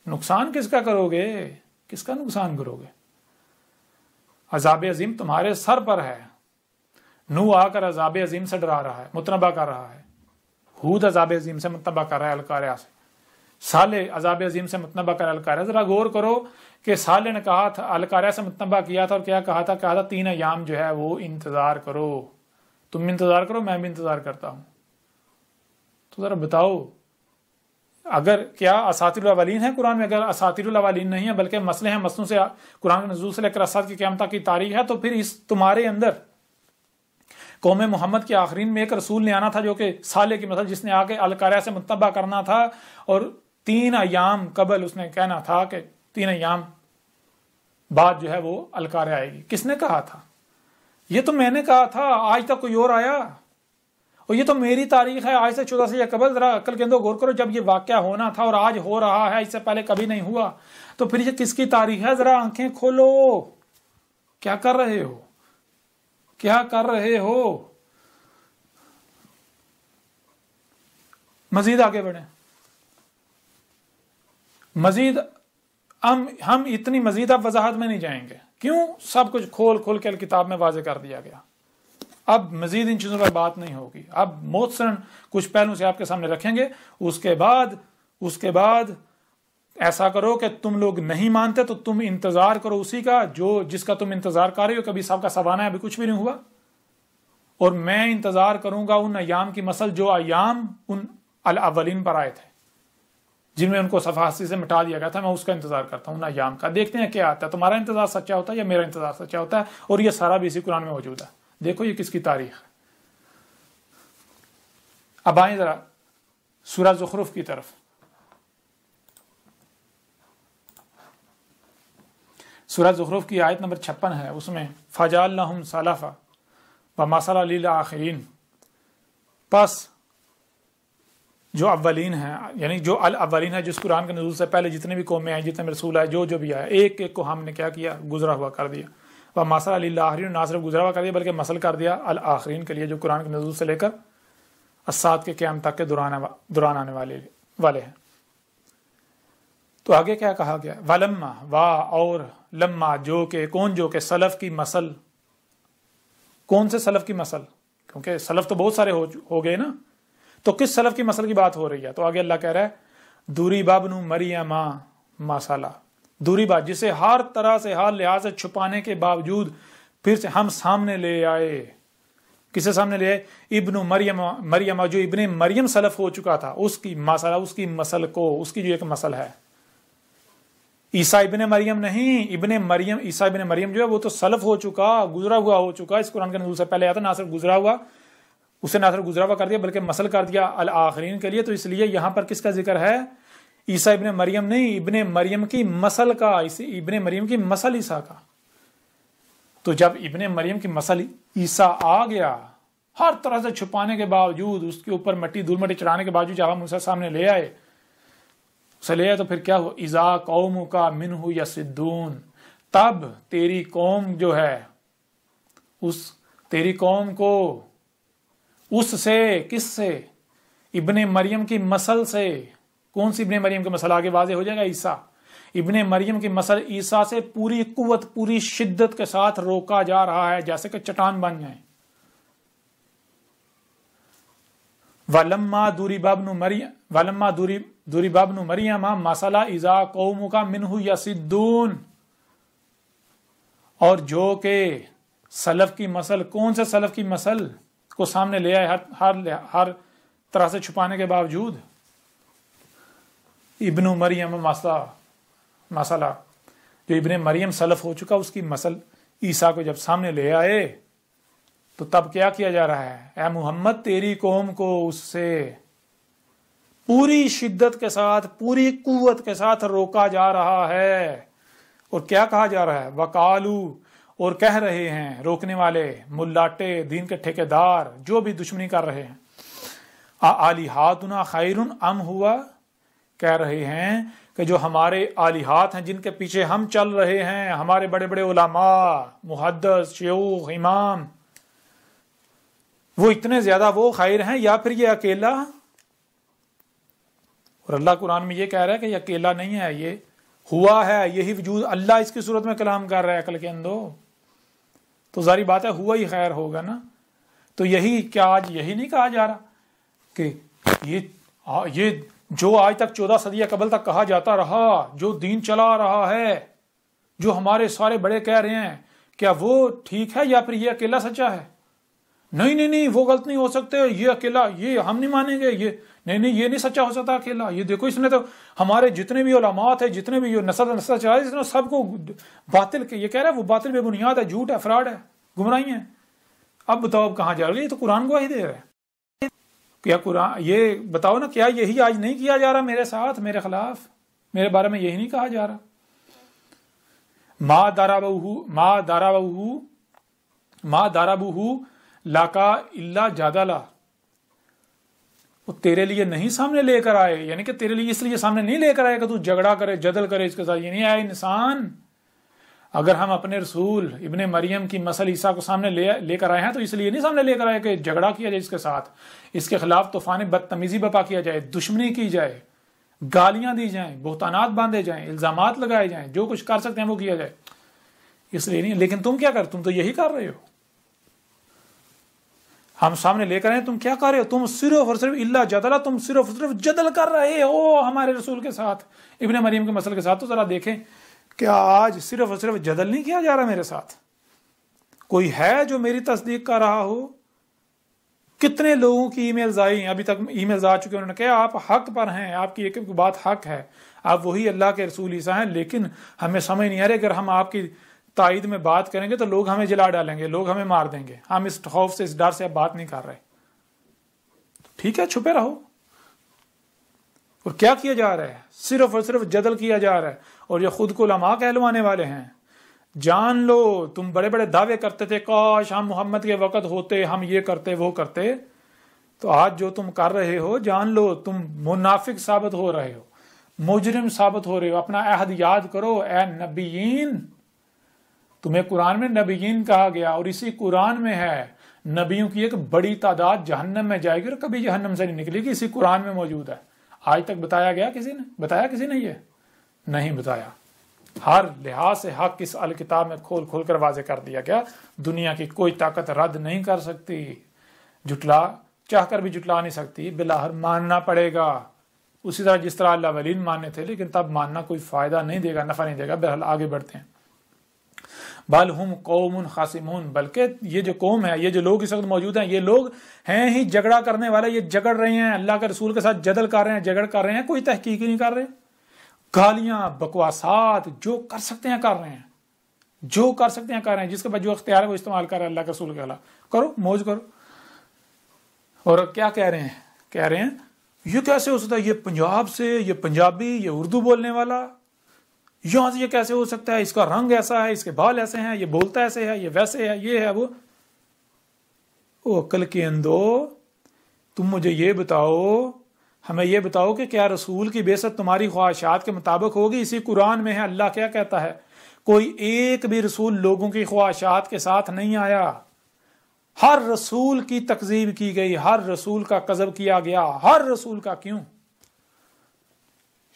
نقصان کس کا کرو گے؟ کس کا نقصان کرو گے؟ عذاب عظیم تمہارے سر پر ہے۔ نوح آ کر عذاب عظیم سے ڈرا رہا ہے، متنبہ کر رہا ہے، ہود عذاب عظیم سے متنبہ کر رہا ہے القاریہ سے، صالح عذاب عظیم سے متنبہ کر رہا ہے القاریہ۔ ذرا غور کرو کہ صالح نے کہا تھا، القاریہ سے متنبہ کیا تھا، اور کیا کہا تھا؟ کہا تھا 3 ایام جو ہے وہ انتظار کرو، تم انتظار کرو، میں بھی انتظار کرتا ہوں۔ تو ذرا بتاؤ، اگر کیا اساطیر الاولین ہے قرآن میں؟ اگر اساطیر الاولین نہیں ہے بلکہ مسئلے ہیں مسلوں سے، قرآن کے نزول سے لے کر اسات کی قیامت کی تاریخ ہے، تو پھر اس تمہارے اندر قوم محمد کے آخرین میں ایک رسول نے آنا تھا جو کہ صالح کی مثل، جس نے آ کے القاریہ سے متنبہ کرنا تھا، اور 3 ایام قبل اس نے کہنا تھا کہ 3 ایام بعد جو ہے وہ القاریہ آئے گی۔ کس نے کہا تھا؟ یہ تو میں نے کہا تھا، آج تک کوئی اور آیا؟ اور یہ تو میری تاریخ ہے آج سے 1400 سال قبل۔ ذرا عقل کے اندر غور کرو، جب یہ واقعہ ہونا تھا اور آج ہو رہا ہے، اس سے پہلے کبھی نہیں ہوا، تو پھر یہ کس کی تاریخ ہے؟ ذرا آنکھیں کھولو، کیا کر رہے ہو؟ کیا کر رہے ہو؟ مزید آگے بڑھیں، مزید ہم اتنی مزید اب وضاحت میں نہیں جائیں گے، کیوں؟ سب کچھ کھول کھول کے کتاب میں واضح کر دیا گیا۔ اب مزید ان چیزوں پر بات نہیں ہوگی، اب موثراً کچھ پہلو سے آپ کے سامنے رکھیں گے۔ اس کے بعد ایسا کرو کہ تم لوگ نہیں مانتے تو تم انتظار کرو اسی کا جس کا تم انتظار کر رہے ہو۔ کبھی سب کا سوانہ ہے، ابھی کچھ بھی نہیں ہوا، اور میں انتظار کروں گا ان ایام کی مثل جو ایام ان الاولین پر آئے تھے، جن میں ان کو صفحاتی سے مٹا دیا گیا تھا۔ میں اس کا انتظار کرتا ہوں، ان ایام کا۔ دیکھتے ہیں کیا آتا ہے، تمہارا انتظار سچا ہوتا ہے یا میرا انتظار سچا ہوتا ہے، اور یہ سارا بھی اسی قرآن میں موجود ہے۔ دیکھو یہ کس کی تاریخ ہے۔ اب آئیں ذرا سورہ زخرف کی طرف۔ سورہ زخرف کی آیت نمبر 56 ہے، اس میں فَجَعَلْنَاهُمْ سَلَفًا وَمَثَلًا لِلْآخِرِينَ، پس جو اولین ہیں، یعنی جو الاولین ہے، جس قرآن کے نزول سے پہلے جتنے بھی قومیں ہیں، جتنے بھی رسول آئے، جو بھی آئے، ایک ایک کو ہم نے کیا کیا؟ گزرا ہوا کر دیا۔ وَمَثَلًا لِلْآخِرِينَ، نہ صرف گزرا ہوا کر دیا بلکہ مثل کر دیا الآخرین کے لیے، جو قرآن کے نزول سے لے کر الساعت کے قیام تک کے دوران آنے والے ہیں۔ تو آگے کیا کہا گیا؟ وَلَمَّا، اور لما، جو کہ کون، جو کہ سلف کی مثل۔ کون سے سلف کی مثل؟ کیونکہ سلف تو بہت سارے ہو گئے نا، تو کس سلف کی مثل کی بات ہو رہی ہے؟ تو آگے اللہ کہہ رہا ہے ضُرِبَ ابْنُ مَرْیَمَ مَثَلًا، ضُرِبَ، جسے ہر طرح سے، ہر لحاظ سے چھپانے کے باوجود پھر سے ہم سامنے لے آئے۔ کسے سامنے لے آئے؟ ابن مریم، جو ابن مریم سلف ہو چکا تھا، اس کی مثل، اس کی مثل کو، اس کی جو ایک مثل ہے۔ عیسیٰ ابن مریم نہیں، ابن مریم، عیسیٰ ابن مریم جو ہے وہ تو سلف ہو چکا، گزرا ہوا ہو چکا، اس قرآن کے نزول سے پہلے آیا تھا، نہ صرف گزرا ہوا اسے نہ صرف گزرا ہوا کر دیا بلکہ مسل کر دیا الآخرین کے لیے. تو اس لیے یہاں پر کس کا ذکر ہے؟ عیسیٰ ابن مریم نہیں، ابن مریم کی مسل کا، ابن مریم کی مسل عیسیٰ کا. تو جب ابن مریم کی مسل عیسیٰ آ گیا، ہر طرح سے چھپانے کے باوجود، اس کے اوپر دھول مٹی چڑھانے کے باوجود جب ہم اسے سامنے لے آئے، اسے لے آئے تو پھر کیا ہوا؟ اذا قومک منہ یصدون، تب تیری قوم جو ہے، تیری قوم کو اس سے، کس سے؟ ابن مریم کی مسل سے. کون سی ابن مریم کی مسل؟ آگے واضح ہو جائے گا. عیسیٰ ابن مریم کی مسل عیسیٰ سے پوری قوت، پوری شدت کے ساتھ روکا جا رہا ہے، جیسے کہ چٹان بن جائیں. وَلَمَّا ضُرِبَ ابْنُ مَرْيَمَ مَثَلًا إِذَا قَوْمُكَ مِنْهُ يَصِدُّونَ. اور جو کہ سلف کی مسل، کون سے سلف کی مسل کو سامنے لے آئے ہر طرح سے چھپانے کے باوجود؟ ابن مریم مسئلہ جو ابن مریم سلف ہو چکا، اس کی مسل عیسیٰ کو جب سامنے لے آئے تو تب کیا کیا جا رہا ہے؟ اے محمد تیری قوم کو اس سے پوری شدت کے ساتھ، پوری قوت کے ساتھ روکا جا رہا ہے. اور کیا کہا جا رہا ہے؟ وقالو، اور کہہ رہے ہیں روکنے والے، ملاٹے، دین کے ٹھیکیدار، جو بھی دشمنی کر رہے ہیں، آلہاتنا خیر ام ہوا، کہہ رہے ہیں کہ جو ہمارے آلہات ہیں، جن کے پیچھے ہم چل رہے ہیں، ہمارے بڑے بڑے علماء، محدث، شیوخ، امام، وہ اتنے زیادہ وہ خیر ہیں، یا پھر یہ اکیلا؟ اور اللہ قرآن میں یہ کہہ رہا ہے کہ یہ اکیلا نہیں ہے، یہ ہوا ہے، یہی وجود، اللہ اس کی صورت میں کلام کر رہا ہے عقل کے اندو. تو ظاہری بات ہے ہوا ہی خیر ہوگا نا. تو یہی کیا آج یہی نہیں کہا جا رہا کہ یہ جو آج تک 14 صدیہ قبل تک کہا جاتا رہا، جو دین چلا رہا ہے، جو ہمارے سارے بڑے کہہ رہے ہیں، کیا وہ ٹھیک ہے یا پھر یہ اکیلا سچا ہے؟ نہیں وہ غلط نہیں ہو سکتے، یہ اکیلا، یہ ہم نہیں مانیں گے، یہ نہیں سچا ہو سکتا اکیلا. یہ دیکھو اس نے تو ہمارے جتنے بھی علماء تھے، جتنے بھی نسل چلائے، اس نے سب کو باطل کے، یہ کہہ رہا ہے وہ باطل بے بنیاد ہے، جھوٹ ہے، فراڈ ہے، گمراہی ہے. اب بتاؤ اب کہاں جا رہی ہے؟ یہ تو قرآن گواہی دے رہا ہے. کیا قرآن، یہ بتاؤ نا، کیا یہی آج نہیں کیا جا رہا میرے ساتھ، میرے خلاف، میرے بارے میں یہی نہیں کہا جا رہا؟ ما ضربوہ لکا الا جدلا، وہ تیرے لیے نہیں سامنے لے کر آئے، یعنی کہ تیرے لیے اس لیے سامنے نہیں لے کر آئے کہ تو جھگڑا کرے، جدل کرے اس کے ساتھ. یہ نہیں آئے انسان. اگر ہم اپنے رسول ابن مریم کی مسل عیسیٰ کو سامنے لے کر آئے ہیں تو اس لیے نہیں سامنے لے کر آئے کہ جھگڑا کیا جائے اس کے ساتھ، اس کے خلاف طوفان بدتمیزی برپا کیا جائے، دشمنی کی جائے، گالیاں دی جائیں، بہتانات باندھے جائیں، الزامات لگائے جائیں، جو کچھ کر سکتے ہیں وہ کیا جائے. اس لیے نہیں. لیکن تم کیا تم تو یہی کر رہے ہو. ہم سامنے لے کر آئے، تم کیا کر رہے ہو؟ تم صرف اور صرف اللہ جدلا، تم صرف اور صرف جدل کر رہے ہو ہمارے رسول کے ساتھ، ابن مریم کے مسئلے کے ساتھ. تو ذرا دیکھیں کیا آج صرف اور صرف جدل نہیں کیا جا رہا میرے ساتھ؟ کوئی ہے جو میری تصدیق کر رہا ہو؟ کتنے لوگوں کی ای میلز آئی، ابھی تک ای میلز آ چکے، انہوں نے کہا آپ حق پر ہیں، آپ کی ایک ایک بات حق ہے، آپ وہی اللہ کے رسول عیسیٰ ہیں، لیکن ہمیں سمجھ نہیں آ رہی، اگر ہم آپ کی تائید میں بات کریں گے تو لوگ ہمیں جلا ڈالیں گے، لوگ ہمیں مار دیں گے، ہم اس خوف سے، اس ڈر سے اب بات نہیں کر رہے. ٹھیک ہے، چھپے رہو. اور کیا کیا جا رہا ہے؟ صرف اور صرف جدل کیا جا رہا ہے. اور یہ خود کو علماء کہلوانے والے ہیں. جان لو تم بڑے بڑے دعوے کرتے تھے، کاش ہم محمد کے وقت ہوتے، ہم یہ کرتے وہ کرتے. تو آج جو تم کر رہے ہو، جان لو تم منافق ثابت ہو رہے ہو، مجرم ثابت ہو رہے ہو. اپنا عہد یاد کرو اے نبیین. تمہیں قرآن میں نبیین کہا گیا، اور اسی قرآن میں ہے نبیوں کی ایک بڑی تعداد جہنم میں جائے گی اور کبھی جہنم سے نہیں نکلے گی. اسی قرآن میں موجود ہے. آج تک بتایا گیا کسی نے یہ نہیں بتایا. ہر لحاظ سے حق اس الکتاب میں کھول کھول کر واضح کر دیا گیا. دنیا کی کوئی طاقت رد نہیں کر سکتی، چاہ کر بھی جھٹلا نہیں سکتی، بلاہر ماننا پڑے گا. اسی طرح جس طرح اللہ ولین ماننے تھے، لیکن تب ماننا کوئی فائدہ نہیں دے گا، نفع نہیں دے گا. بہرحال آگے بڑھتے ہیں. بل ہم قوم خاصمون، بلکہ یہ جو قوم ہے، یہ جو لوگ اس وقت موجود ہیں، یہ لوگ ہیں ہی جھگڑا کرنے والے. یہ جھگڑ رہے ہیں، اللہ کے رسول کے ساتھ جدل کر رہے ہیں، جھگڑ کر رہے ہیں، کوئی تحقیق ہی نہیں کر رہے. گالیاں، بکواسات، جو کر سکتے ہیں کر رہے ہیں، جو کر سکتے ہیں کر رہے ہیں. جس کے بعد جو اختیار ہے وہ استعمال کر رہے ہیں اللہ کے رسول کے خلاف. کرو، موج کرو. اور کیا کہہ رہے ہیں یہ کیسے ہو سکتا ہے، یہ پنجاب سے، یہ پنجابی، یہ اردو بولنے والا، یہاں سے یہ کیسے ہو سکتا ہے، اس کا رنگ ایسا ہے، اس کے بال ایسے ہیں، یہ بولتا ایسے ہے، یہ ویسے ہے، یہ ہے وہ عقل کے اندو، تم مجھے یہ بتاؤ، ہمیں یہ بتاؤ کہ کیا رسول کی بعثت تمہاری خواہشات کے مطابق ہوگی؟ اسی قرآن میں ہے، اللہ کیا کہتا ہے، کوئی ایک بھی رسول لوگوں کی خواہشات کے ساتھ نہیں آیا، ہر رسول کی تکذیب کی گئی، ہر رسول کا کذب کیا گیا، ہر رسول کا، کیوں؟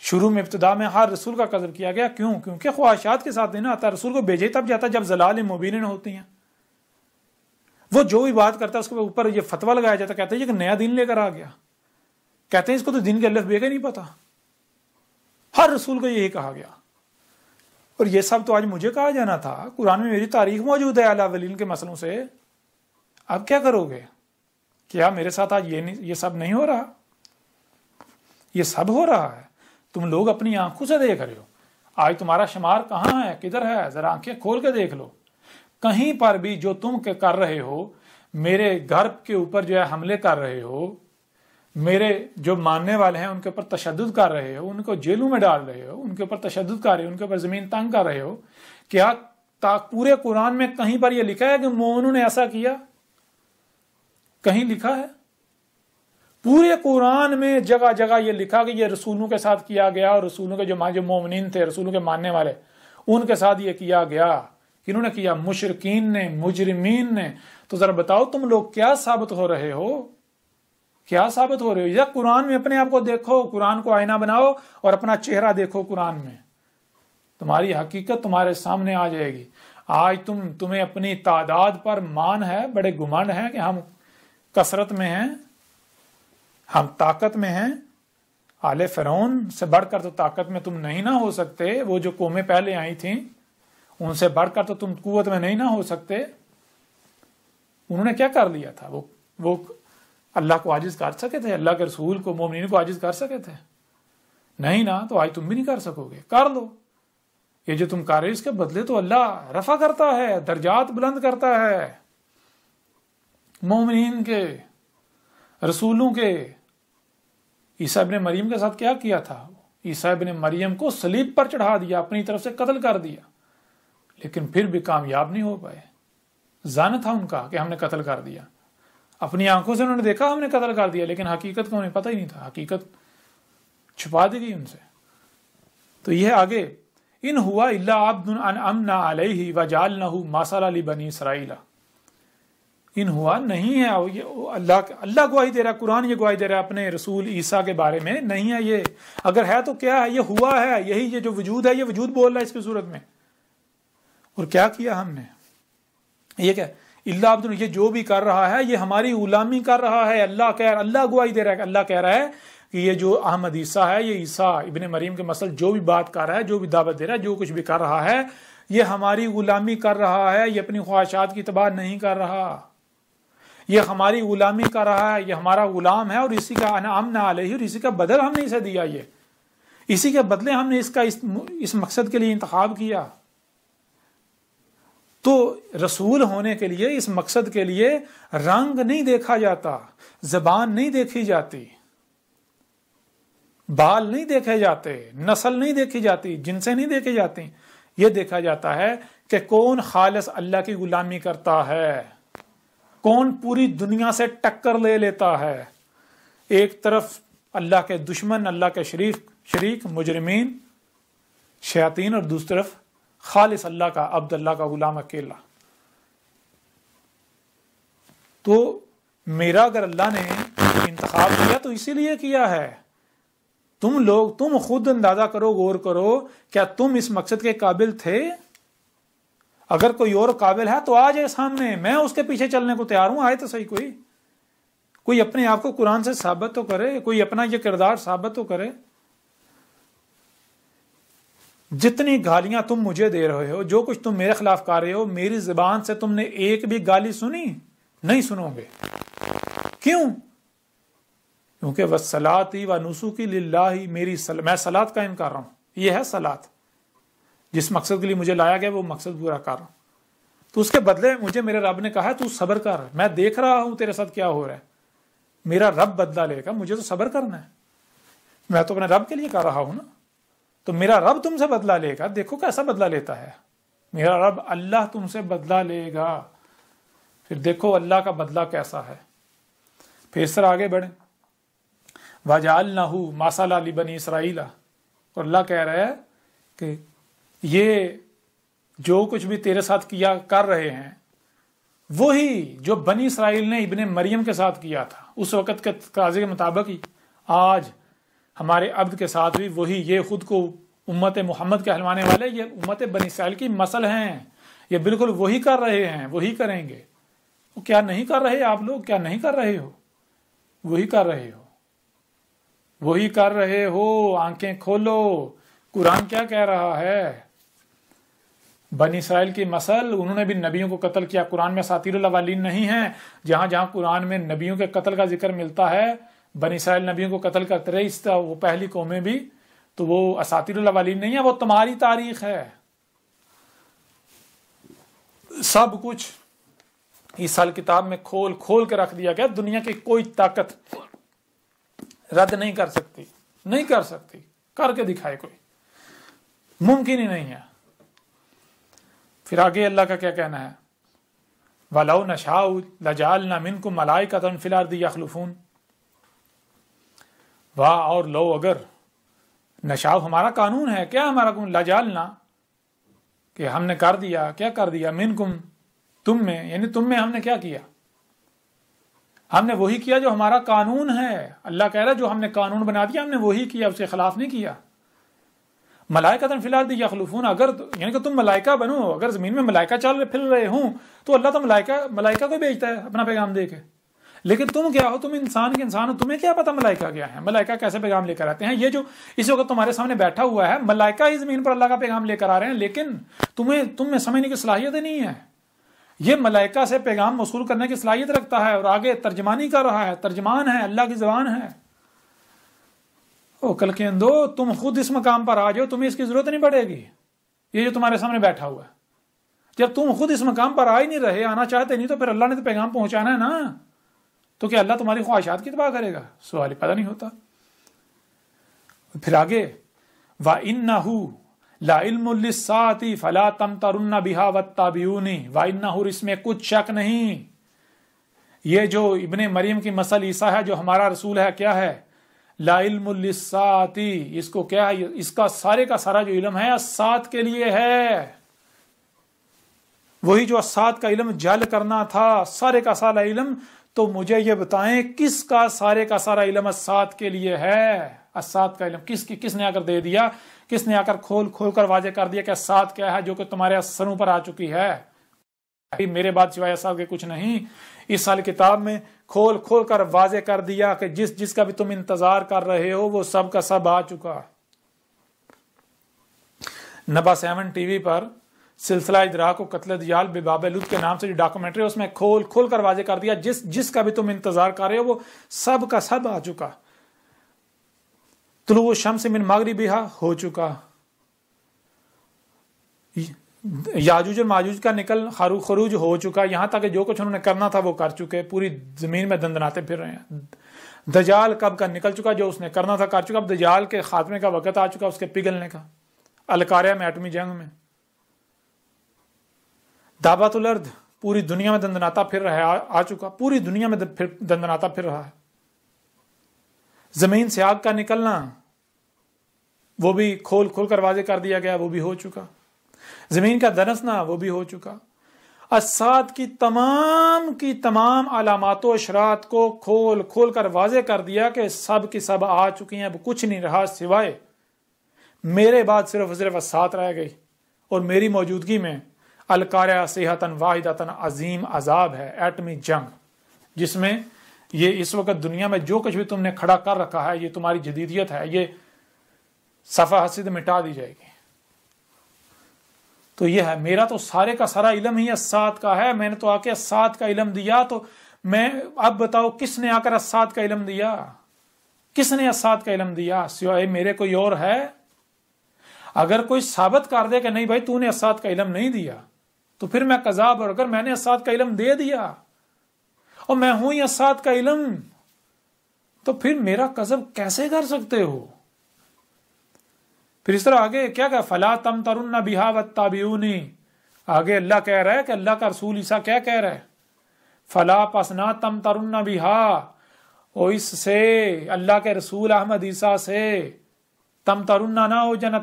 شروع میں ابتدا میں ہر رسول کا کذب کیا گیا، کیوں؟ کیونکہ خواہشات کے ساتھ نہیں آتا، رسول کو بھیجے تب جاتا جب ضلال مبین ہوتی ہیں، وہ جو بھی بات کرتا ہے اس کے اوپر یہ فتویٰ لگایا جاتا، کہتے ہیں یہ کہ نیا دین لے کر آ گیا، کہتے ہیں اس کو تو دین کے الف بے کا نہیں پتا، ہر رسول کو یہی کہا گیا۔ اور یہ سب تو آج مجھے کہا جانا تھا، قرآن میں میری تاریخ موجود ہے اعلیٰ ولین کے مسئلوں سے، اب کیا کرو گے؟ کیا میرے ساتھ آج یہ سب نہیں ہو رہا؟ یہ سب ہو رہا ہے، تم لوگ اپنی آنکھوں سے دیکھ رہے ہو، آج تمہارا شمار کہاں ہے، کدھر ہے، ذرا آنکھیں کھول کے دیکھ لو، کہیں پر بھی جو تم کر رہے ہو، میرے گھر کے اوپر جو ہے حملے کر رہے ہو، میرے جو ماننے والے ہیں ان کے اوپر تشدد کر رہے ہو، ان کو جیلوں میں ڈال رہے ہو، ان کے اوپر تشدد کر رہے ہو، ان کے اوپر زمین تنگ کر رہے ہو، کیا پورے قرآن میں کہیں پر یہ لکھا ہے کہ مومنوں نے ایسا کیا؟ کہیں لکھا ہے؟ پورے قرآن میں جگہ جگہ یہ لکھا کہ یہ رسولوں کے ساتھ کیا گیا، اور رسولوں کے جو مومنین تھے، رسولوں کے ماننے والے، ان کے ساتھ یہ کیا گیا۔ کنہوں نے کیا؟ مشرکین نے، مجرمین نے۔ تو ذرا بتاؤ تم لوگ کیا ثابت ہو رہے ہو؟ کیا ثابت ہو رہے ہو؟ یا قرآن میں اپنے آپ کو دیکھو، قرآن کو آئینہ بناؤ اور اپنا چہرہ دیکھو قرآن میں، تمہاری حقیقت تمہارے سامنے آ جائے گی۔ آج تمہیں اپنی تعداد پر مان ہے، بڑے گمنڈ ہیں کہ ہم کثرت میں ہیں، ہم طاقت میں ہیں، آل فرعون سے بڑھ کر تو طاقت میں تم نہیں نہ ہو سکتے، وہ جو قومیں پہلے آئی تھیں ان سے بڑھ کر تو تم قوت میں نہیں نہ ہو سکتے۔ انہوں نے کیا کر لیا تھا؟ وہ اللہ کو عاجز کر سکے تھے؟ اللہ کے رسول کو، مومنین کو عاجز کر سکے تھے؟ نہیں نا، تو آج تم بھی نہیں کر سکو گے، کر لو۔ یہ جو تم کر رہے اس کے بدلے تو اللہ رفع کرتا ہے، درجات بلند کرتا ہے مومنین کے، رسولوں کے۔ عیسیٰ ابن مریم کے ساتھ کیا کیا تھا؟ عیسیٰ ابن مریم کو صلیب پر چڑھا دیا، اپنی طرف سے قتل کر دیا، لیکن پھر بھی کامیاب نہیں ہو پائے۔ ظن تھا ان کا کہ ہم نے قتل کر دیا، اپنی آنکھوں سے انہوں نے دیکھا ہم نے قتل کر دیا، لیکن حقیقت کو انہیں پتہ ہی نہیں تھا، حقیقت چھپا دی گئی ان سے۔ تو یہ آگے، ان ہوا الا عبد انعمنا علیہ وجعلنہ مثلا لبنی اسرائیل، ان ہوا نہیں ہے، اللہ گواہی دے رہا ہے، قرآن یہ گواہی دے رہا ہے اپنے رسول عیسیٰ کے بارے میں، نہیں ہے یہ، اگر ہے تو کیا ہے؟ یہ ہوا ہے، یہی یہ جو وجود ہے، یہ وجود بول رہا ہے اس کی صورت میں۔ اور کیا کیا ہم نے؟ یہ کیا اللہ عبد، یہ جو بھی کر رہا ہے یہ ہماری غلامی کر رہا ہے، اللہ گواہی دے رہا ہے، اللہ کہہ رہا ہے کہ یہ جو احمد عیسیٰ ہے، یہ عیسیٰ ابن مریم کے مسئلہ جو بھی بات کر رہا ہے، جو بھی دعوت دے رہا ہے، جو کچھ بھی کر رہا ہے، یہ ہماری غلامی کر رہا ہے، یہ اپنی خواہشات کی اتباع نہیں کر رہا، یہ ہماری غلامی کر رہا ہے، یہ ہمارا غلام ہے، اور اسی کا انعمنا علیہ، اور اسی کا بدل ہم نے اسے دیا، یہ اسی کے بدلے ہم نے اس مقصد کے لیے انتخاب کیا۔ تو رسول ہونے کے لیے، اس مقصد کے لیے رنگ نہیں دیکھا جاتا، زبان نہیں دیکھی جاتی، بال نہیں دیکھے جاتے، نسل نہیں دیکھی جاتی، جنسیں نہیں دیکھی جاتی، یہ دیکھا جاتا ہے کہ کون خالص اللہ کی غلامی کرتا ہے، کون پوری دنیا سے ٹکر لے لیتا ہے۔ ایک طرف اللہ کے دشمن، اللہ کے شریک مجرمین شیاطین، اور دوسری طرف خالص اللہ کا عبد، اللہ کا غلام اکیلا۔ تو میرا اگر اللہ نے انتخاب کیا تو اسی لیے کیا ہے۔ تم خود اندازہ کرو، غور کرو، کیا تم اس مقصد کے قابل تھے؟ اگر کوئی اور قابل ہے تو آ جائے سامنے، میں اس کے پیچھے چلنے کو تیار ہوں، آئے تو صحیح، کوئی اپنے آپ کو قرآن سے ثابت تو کرے، کوئی اپنا یہ کردار ثابت تو کرے۔ جتنی گالیاں تم مجھے دے رہے ہو، جو کچھ تم میرے خلاف کر رہے ہو، میری زبان سے تم نے ایک بھی گالی سنی؟ نہیں سنو گے۔ کیوں؟ کیونکہ وَالصَّلَاةِ وَنُسُكِ لِلَّهِ، میں صلاۃ قائم کر رہا ہوں، یہ ہے صلاۃ، جس مقصد کے لیے مجھے لایا گیا وہ مقصد پورا کر رہا ہوں۔ تو اس کے بدلے مجھے میرے رب نے کہا ہے تو صبر کر، میں دیکھ رہا ہوں تیرے ساتھ کیا ہو رہا ہے، میرا رب بدلہ لے گا، مجھے تو صبر کرنا ہے، میں تو اپنے رب کے لیے کر رہا ہوں نا، تو میرا رب تم سے بدلہ لے گا، دیکھو کیسا بدلہ لیتا ہے میرا رب، اللہ تم سے بدلہ لے گا، پھر دیکھو اللہ کا بدلہ کیسا ہے۔ پھر اس طرح آگے بڑھیں، وَجَعَلْنَهُ مَثَلًا لِبَنِي إِسْرَائِيلَ، اور اللہ کہہ رہا ہے کہ یہ جو کچھ بھی تیرے ساتھ کیا کر رہے ہیں وہی جو بنی اسرائیل نے ابن مریم کے ساتھ کیا تھا اس وقت کے تقاضے کے مطابق ہی آج ہمارے عبد کے ساتھ بھی وہی، یہ خود کو امت محمد کہلوانے والے یہ امت بنی اسرائیل کی مثل ہیں، یہ بالکل وہی کر رہے ہیں، وہی کریں گے۔ وہ کیا نہیں کر رہے آپ لوگ؟ کیا نہیں کر رہے ہو؟ وہی کر رہے ہو، وہی کر رہے ہو، آنکھیں کھولو۔ قرآن کیا کہہ رہا ہے؟ بنی اسرائیل کی مثل، انہوں نے بھی نبیوں کو قتل کیا۔ قرآن میں اساطیر الاولین نہیں ہے، جہاں جہاں قرآن میں نبیوں کے قتل کا ذکر ملتا ہے، بنی اسرائیل نبیوں کو قتل کرتے رہے، اس طرح وہ پہلی قومیں بھی، تو وہ اساطیر الاولین نہیں ہے، وہ تمہاری تاریخ ہے۔ سب کچھ اس سال کتاب میں کھول کھول کے رکھ دیا گیا، دنیا کی کوئی طاقت رد نہیں کر سکتی، نہیں کر سکتی، کر کے دکھائے کوئی، ممکن ہی نہیں ہے۔ پھر آگے اللہ کا کیا کہنا ہے؟ وَلَوْ نَشَاءُ لَجَعَلْنَا مِنْكُمْ مَلَائِكَةً فِي الْأَرْضِ يَخْلُفُونَ، واہ، اور لو اگر نشاء ہمارا قانون ہے، کیا ہمارا قانون؟ لَجَعَلْنَا کہ ہم نے کر دیا، کیا کر دیا؟ مِنْكُمْ تم میں، یعنی تم میں ہم نے کیا کیا؟ ہم نے وہی کیا جو ہمارا قانون ہے۔ اللہ کہہ رہا ہے جو ہم نے قانون بنا دیا ہم نے وہی کیا، اس کے خلاف نہیں کیا۔ ملائکۃ فی الارض یخلفون، اگر یعنی کہ تم ملائکہ بنو، اگر زمین میں ملائکہ چل پھر رہے ہوں تو اللہ تو ملائکہ کو بھیجتا ہے اپنا پیغام دے کے، لیکن تم کیا ہو؟ تم انسان کے انسان ہو، تمہیں کیا پتا ملائکہ کیا ہے، ملائکہ کیسے پیغام لے کر آتے ہیں؟ یہ جو اس وقت تمہارے سامنے بیٹھا ہوا ہے ملائکہ ہی زمین پر اللہ کا پیغام لے کر آ رہے ہیں، لیکن تم میں سمجھنے کی صلاحیت نہیں ہے۔ یہ ملائکہ سے پیغام موصول کرنے کی صلاحیت رکھتا ہے اور آگے ترجمانی کر رہا ہے، ترجمان ہے، اللہ کی زبان ہے۔ او کل کے اندو، تم خود اس مقام پر آ جاؤ، تمہیں اس کی ضرورت نہیں پڑے گی۔ یہ جو تمہارے سامنے بیٹھا ہوا ہے، جب تم خود اس مقام پر آ ہی نہیں رہے، آنا چاہتے نہیں، تو پھر اللہ نے تو پیغام پہنچانا ہے نا، تو کیا اللہ تمہاری خواہشات کی تباہ کرے گا؟ سوال ہی پیدا نہیں ہوتا۔ پھر آگے وَإِنَّهُ لَعِلْمٌ لِلسَّاعَةِ فَلَا تَمْتَرُنَّ بِهَا وَاتَّبِعُونِ وَإِنَّهُ، اس میں کچھ شک نہیں، یہ جو ابن مریم کی مثل عیسیٰ ہے جو ہمارا رسول ہے، کیا ہے؟ لَعِلْمٌ لِلسَّاعَةِ، اس کو کیا ہے؟ اس کا سارا جو علم ہے الساعت کے لیے ہے، وہی جو الساعت کا علم جل کرنا تھا، سارے کا سارا علم۔ تو مجھے یہ بتائیں کس کا سارے کا سارا علم الساعت کے لیے ہے؟ الساعت کا علم کس نے آ کر دے دیا؟ کس نے آ کر کھول کھول کر واضح کر دیا کہ الساعت کیا ہے، جو کہ تمہارے سروں پر آ چکی ہے؟ میرے بات سوائے الساعت کے کچھ نہیں، اس سال کتاب میں کھول کھول کر واضح کر دیا کہ جس کا بھی تم انتظار کر رہے ہو وہ سب کا سب آ چکا۔ نبا 7 ٹی وی پر سلسلہ ادراک و قتل دیال بباب لوط کے نام سے جو ڈاکومنٹری، اس میں کھول کھول کر واضح کر دیا جس کا بھی تم انتظار کر رہے ہو وہ سب کا سب آ چکا۔ طلوع الشمس من مغربها ہو چکا، یاجوج اور ماجوج کا نکل خروج ہو چکا، یہاں تک کہ جو کچھ انہوں نے کرنا تھا وہ کر چکے، پوری زمین میں دندناتے پھر رہے ہیں۔ دجال کب کا نکل چکا، جو اس نے کرنا تھا کر چکا، اب دجال کے خاتمے کا وقت آ چکا، اس کے پگھلنے کا، القاریہ میں ایٹمی جنگ میں۔ دابت الارض پوری دنیا میں دندناتا پھر رہا ہے، آ چکا، پوری دنیا میں دندناتا پھر رہا ہے۔ زمین سے آگ کا نکلنا وہ بھی کھول کھول کر واضح کر دیا گیا، وہ بھی ہو چکا۔ زمین کا دنسنا وہ بھی ہو چکا۔ الساعت کی تمام علامات و اشارات کو کھول کھول کر واضح کر دیا کہ سب کی سب آ چکی ہیں، اب کچھ نہیں رہا سوائے میرے بعد صرف الساعت رہ گئی، اور میری موجودگی میں القاریہ صیحۃ واحدۃ عظیم عذاب ہے، ایٹمی جنگ، جس میں یہ اس وقت دنیا میں جو کچھ بھی تم نے کھڑا کر رکھا ہے، یہ تمہاری جدیدیت ہے، یہ صفحہ سے مٹا دی جائے گی۔ تو یہ ہے، میرا تو سارے کا سارا علم ہی الساعت کا ہے، میں نے تو آ کے الساعت کا علم دیا، تو میں اب بتاؤ کس نے آ کر الساعت کا علم دیا؟ کس نے الساعت کا علم دیا سوائے میرے؟ کوئی اور ہے؟ اگر کوئی ثابت کر دے کہ نہیں بھائی تو نے الساعت کا علم نہیں دیا تو پھر میں کذاب، اور اگر میں نے الساعت کا علم دے دیا اور میں ہوں ہی الساعت کا علم، تو پھر میرا کذب کیسے کر سکتے ہو؟ پھر اس طرح آگے کیا کہا، فلا تمترن بہا واتبعونی، آگے اللہ کہہ رہا ہے کہ اللہ کا رسول عیسیٰ کیا کہہ رہا ہے، فلا پس نہ تمترن بہا، اور اس سے اللہ کے رسول احمد عیسیٰ سے تمترن نہ ہو جانا،